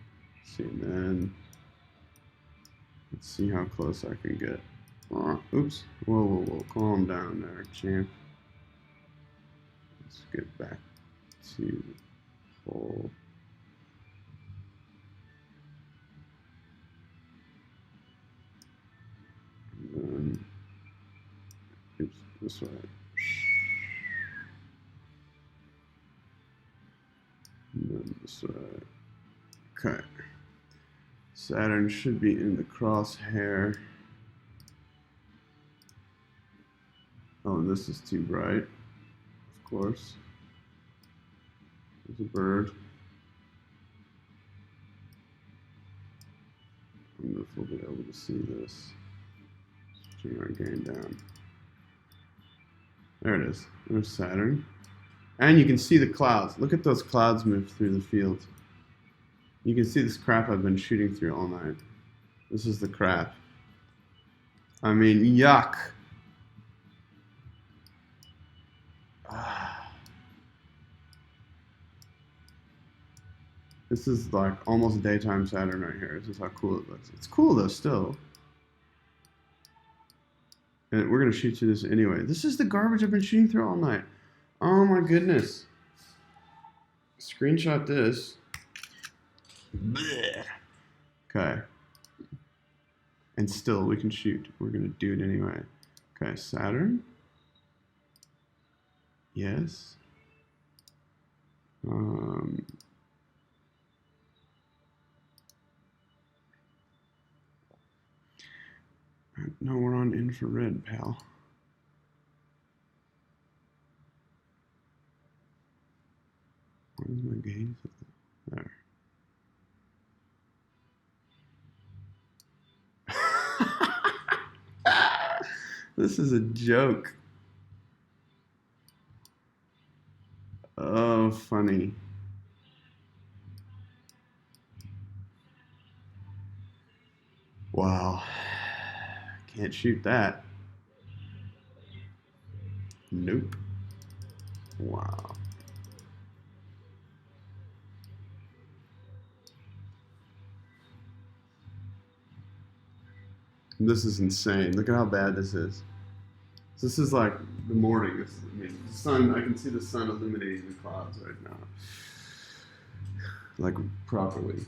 See, and then let's see how close I can get. Oh, oops. Whoa, whoa, whoa. Calm down there, champ. Let's get back to full. And then, oops, this way. And then this way. Okay. Saturn should be in the crosshair. Oh, and this is too bright, of course. There's a bird. I wonder if we'll be able to see this. Switching our gain down. There it is. There's Saturn. And you can see the clouds. Look at those clouds move through the field. You can see this crap I've been shooting through all night. This is the crap. I mean, yuck. This is like almost daytime Saturn right here. This is how cool it looks. It's cool though, still. And we're gonna shoot through this anyway. This is the garbage I've been shooting through all night. Oh my goodness. screenshot this. Blech. Okay. And still, we can shoot. We're going to do it anyway. Okay, Saturn. Yes. No, we're on infrared, pal. Where's my gain? There. This is a joke. Oh, funny. Wow. Can't shoot that. Nope. Wow. This is insane. Look at how bad this is. This is like the morning. This is, I mean, the sun. I can see the sun illuminating the clouds right now, like properly.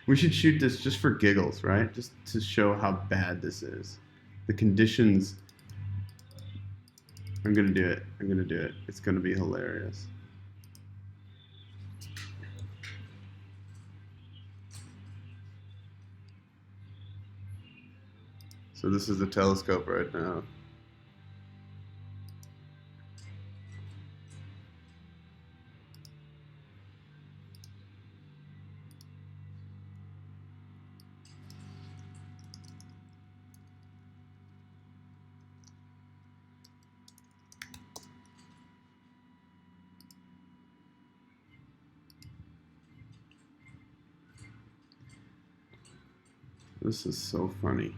We should shoot this just for giggles, right? Just to show how bad this is. The conditions. I'm gonna do it. I'm gonna do it. It's gonna be hilarious. So this is the telescope right now. This is so funny.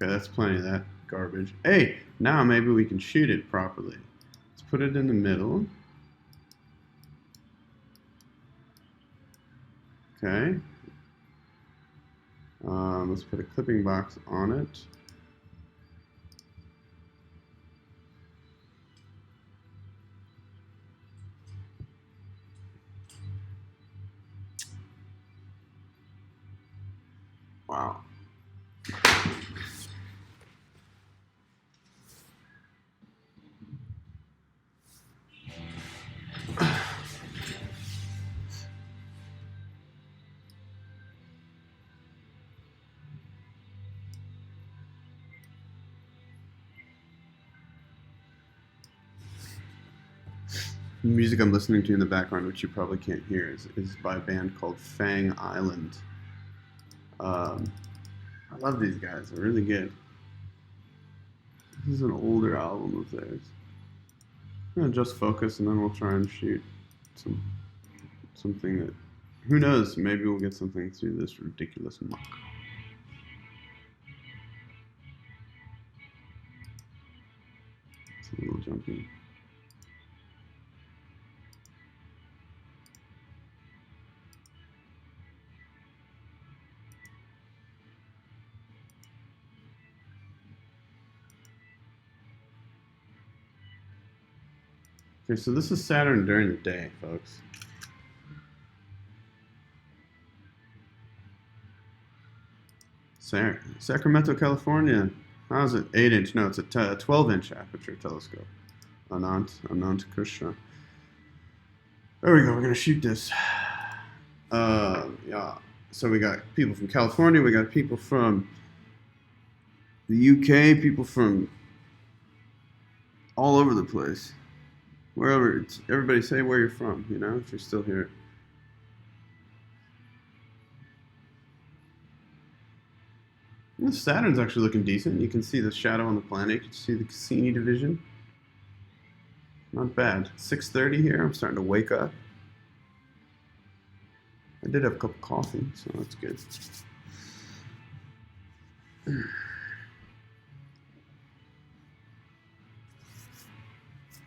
Okay, that's plenty of that garbage. Hey, now maybe we can shoot it properly. Let's put it in the middle. Okay. Let's put a clipping box on it. Wow. The music I'm listening to in the background, which you probably can't hear, is by a band called Fang Island. I love these guys. They're really good. This is an older album of theirs. I'm gonna just focus, and then we'll try and shoot something that, who knows, maybe we'll get something through this ridiculous muck. It's a little jumpy. Okay, so this is Saturn during the day, folks. Sacramento, California. How's it? 8-inch? No, it's a 12-inch aperture telescope. Anant Krishna. There we go. We're gonna shoot this. Yeah. So we got people from California. We got people from the UK. People from all over the place. Wherever. Everybody say where you're from. You know, if you're still here. Saturn's actually looking decent. You can see the shadow on the planet. You can see the Cassini division. Not bad. 6:30 here. I'm starting to wake up. I did have a cup of coffee, so that's good.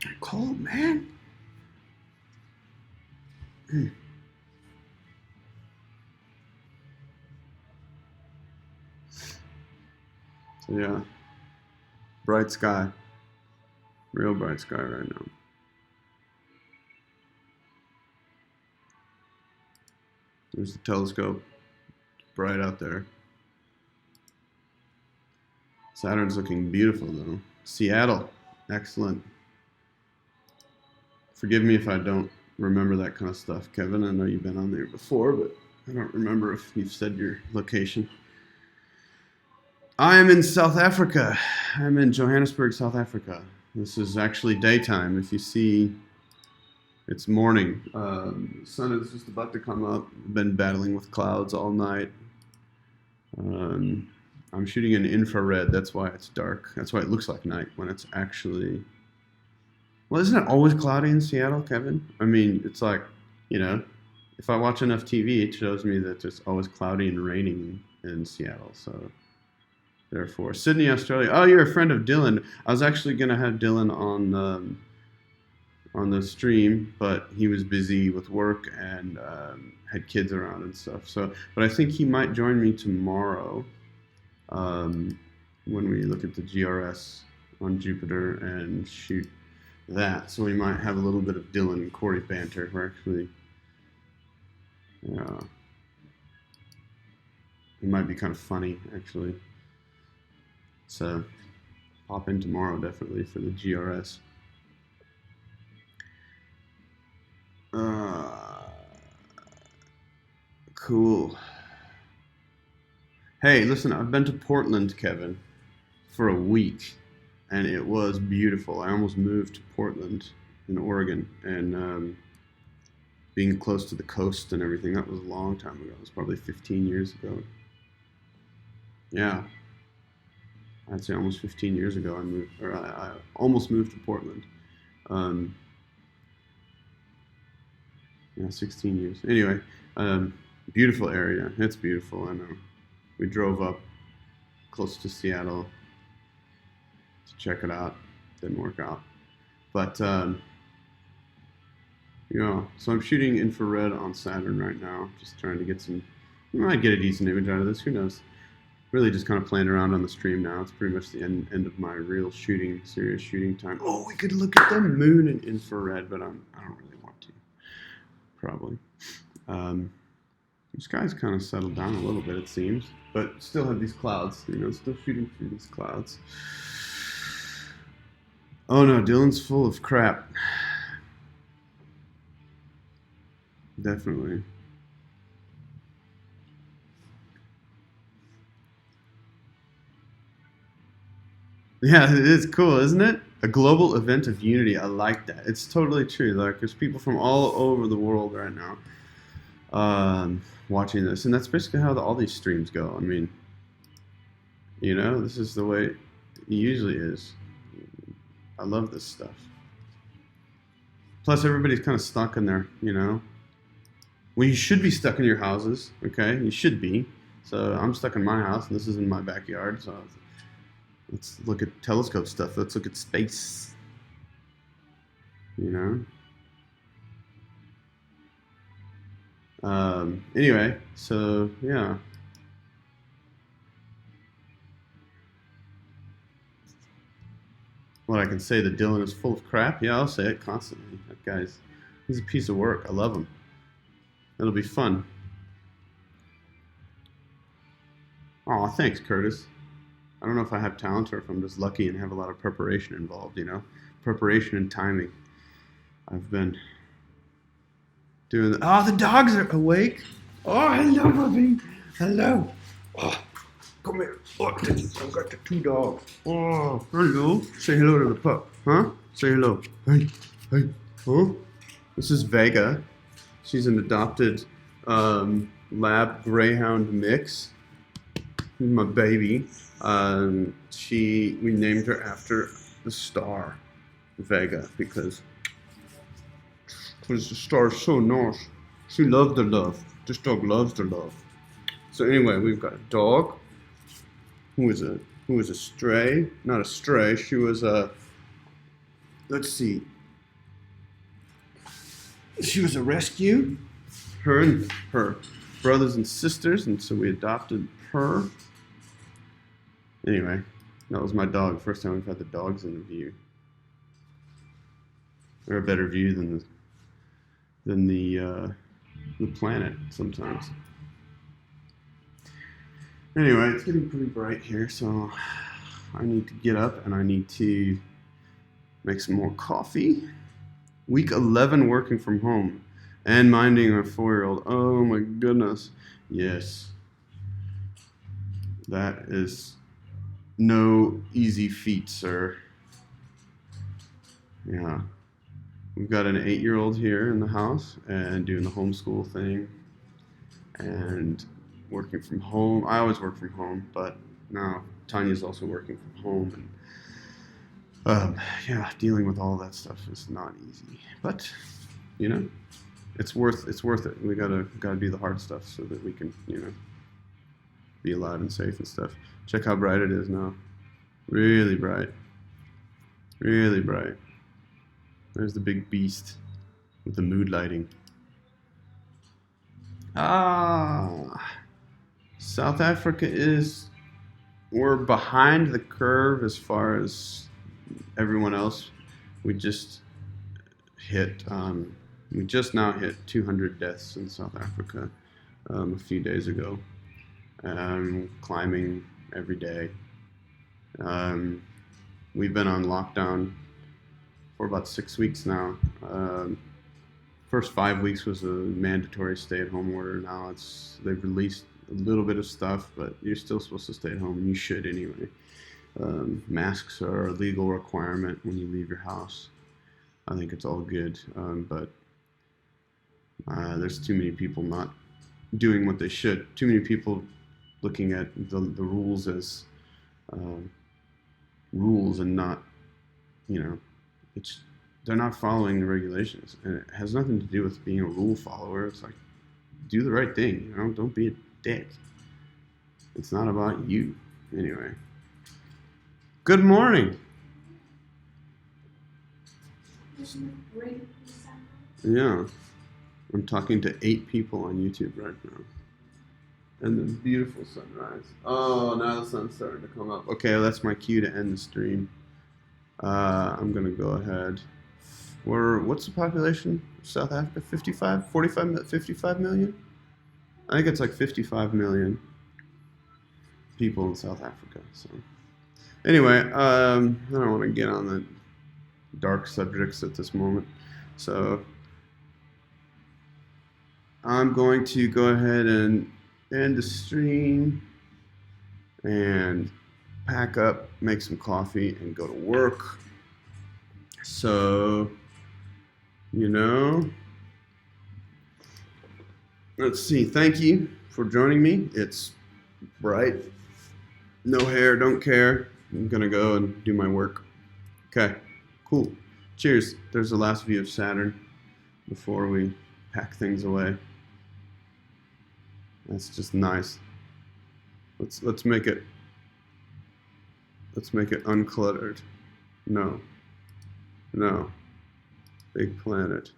I'm cold, man. So yeah, bright sky, real bright sky right now. There's the telescope, bright out there. Saturn's looking beautiful though. Seattle, excellent. Forgive me if I don't remember that kind of stuff, Kevin. I know you've been on there before, but I don't remember if you've said your location. I am in South Africa. I'm in Johannesburg, South Africa. This is actually daytime. If you see, it's morning. The sun is just about to come up. I've been battling with clouds all night. I'm shooting in infrared. That's why it's dark. That's why it looks like night when it's actually... Well, isn't it always cloudy in Seattle, Kevin? I mean, it's like, you know, if I watch enough TV, it shows me that it's always cloudy and raining in Seattle. So, therefore, Sydney, Australia. Oh, you're a friend of Dylan. I was actually going to have Dylan on the stream, but he was busy with work and had kids around and stuff. So, but I think he might join me tomorrow when we look at the GRS on Jupiter and shoot that. So we might have a little bit of Dylan and Corey banter. We're actually, it might be kind of funny actually. So pop in tomorrow definitely for the GRS. Cool. Hey, listen, I've been to Portland, Kevin, for a week, and it was beautiful. I almost moved to Portland in Oregon, and being close to the coast and everything, that was a long time ago. It was probably 15 years ago. Yeah, I'd say almost 15 years ago I almost moved to Portland. Yeah, 16 years. Anyway, beautiful area. It's beautiful, I know. We drove up close to Seattle to check it out. Didn't work out. But, yeah, so I'm shooting infrared on Saturn right now. Just trying to get some, I might get a decent image out of this. Who knows? Really just kind of playing around on the stream now. It's pretty much the end of my real shooting, serious shooting time. Oh, we could look at the moon in infrared, but I don't really want to. Probably. The sky's kind of settled down a little bit, it seems, but still have these clouds, you know, still shooting through these clouds. Oh no, Dylan's full of crap. Definitely. Yeah, it is cool, isn't it? A global event of unity. I like that. It's totally true. Like, there's people from all over the world right now watching this, and that's basically how all these streams go. I mean, you know, this is the way it usually is. I love this stuff. Plus, everybody's kind of stuck in there, you know. Well, you should be stuck in your houses, okay? You should be. So I'm stuck in my house, and this is in my backyard, so let's look at telescope stuff. Let's look at space. You know? Anyway, so yeah. What I can say that Dylan is full of crap? Yeah, I'll say it constantly. That guy's, he's a piece of work. I love him. It'll be fun. Aw, thanks, Curtis. I don't know if I have talent or if I'm just lucky and have a lot of preparation involved, you know? Preparation and timing. I've been doing oh, the dogs are awake. Oh, hello, puppy. Hello. Oh, come here. Look, I've got the two dogs. Oh, hello. Say hello to the pup. Huh? Say hello. Hey, hey. Huh? This is Vega. She's an adopted lab greyhound mix. My baby. We named her after the star, Vega, because the star is so nice. She loves the love. This dog loves the love. So anyway, we've got a dog who is a stray. Not a stray. She was a. Let's see. She was a rescue. Her and her brothers and sisters, and so we adopted her. Anyway, That was my dog. First time we've had the dogs in the view. They're a better view than the planet sometimes. Anyway, it's getting pretty bright here, so I need to get up and I need to make some more coffee. Week 11 working from home and minding a 4-year-old. Oh my goodness. Yes. That is no easy feat, sir. Yeah. We've got an 8-year-old here in the house and doing the homeschool thing and working from home. I always work from home, but now Tanya's also working from home, and yeah, dealing with all that stuff is not easy. But you know, it's worth it. We gotta do the hard stuff so that we can be alive and safe and stuff. Check how bright it is now. Really bright. Really bright. There's the big beast with the mood lighting. South Africa we're behind the curve as far as everyone else. We just now hit 200 deaths in South Africa a few days ago. Climbing every day. We've been on lockdown for about 6 weeks now. First 5 weeks was a mandatory stay-at-home order. Now they've released a little bit of stuff, but you're still supposed to stay at home, and you should anyway. Masks are a legal requirement when you leave your house. I think it's all good, but there's too many people not doing what they should. Too many people looking at the rules as rules and not, they're not following the regulations, and it has nothing to do with being a rule follower. It's like, do the right thing, don't be a dick. It's not about you. Anyway, good morning. Yeah, I'm talking to 8 people on YouTube right now. And the beautiful sunrise. Oh, now the sun's starting to come up. Okay, that's my cue to end the stream. I'm gonna go ahead. What's the population of South Africa? 55 million? I think it's like 55 million people in South Africa. So anyway, I don't want to get on the dark subjects at this moment. So I'm going to go ahead and end the stream and pack up, make some coffee, and go to work. So, let's see. Thank you for joining me. It's bright. No hair, don't care. I'm gonna go and do my work. Okay, cool. Cheers. There's the last view of Saturn before we pack things away. That's just nice. Let's make it uncluttered. No. Big planet.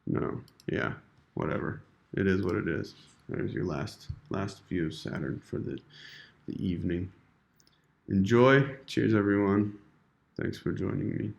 No. Yeah. Whatever. It is what it is. There's your last view of Saturn for the evening. Enjoy. Cheers, everyone. Thanks for joining me.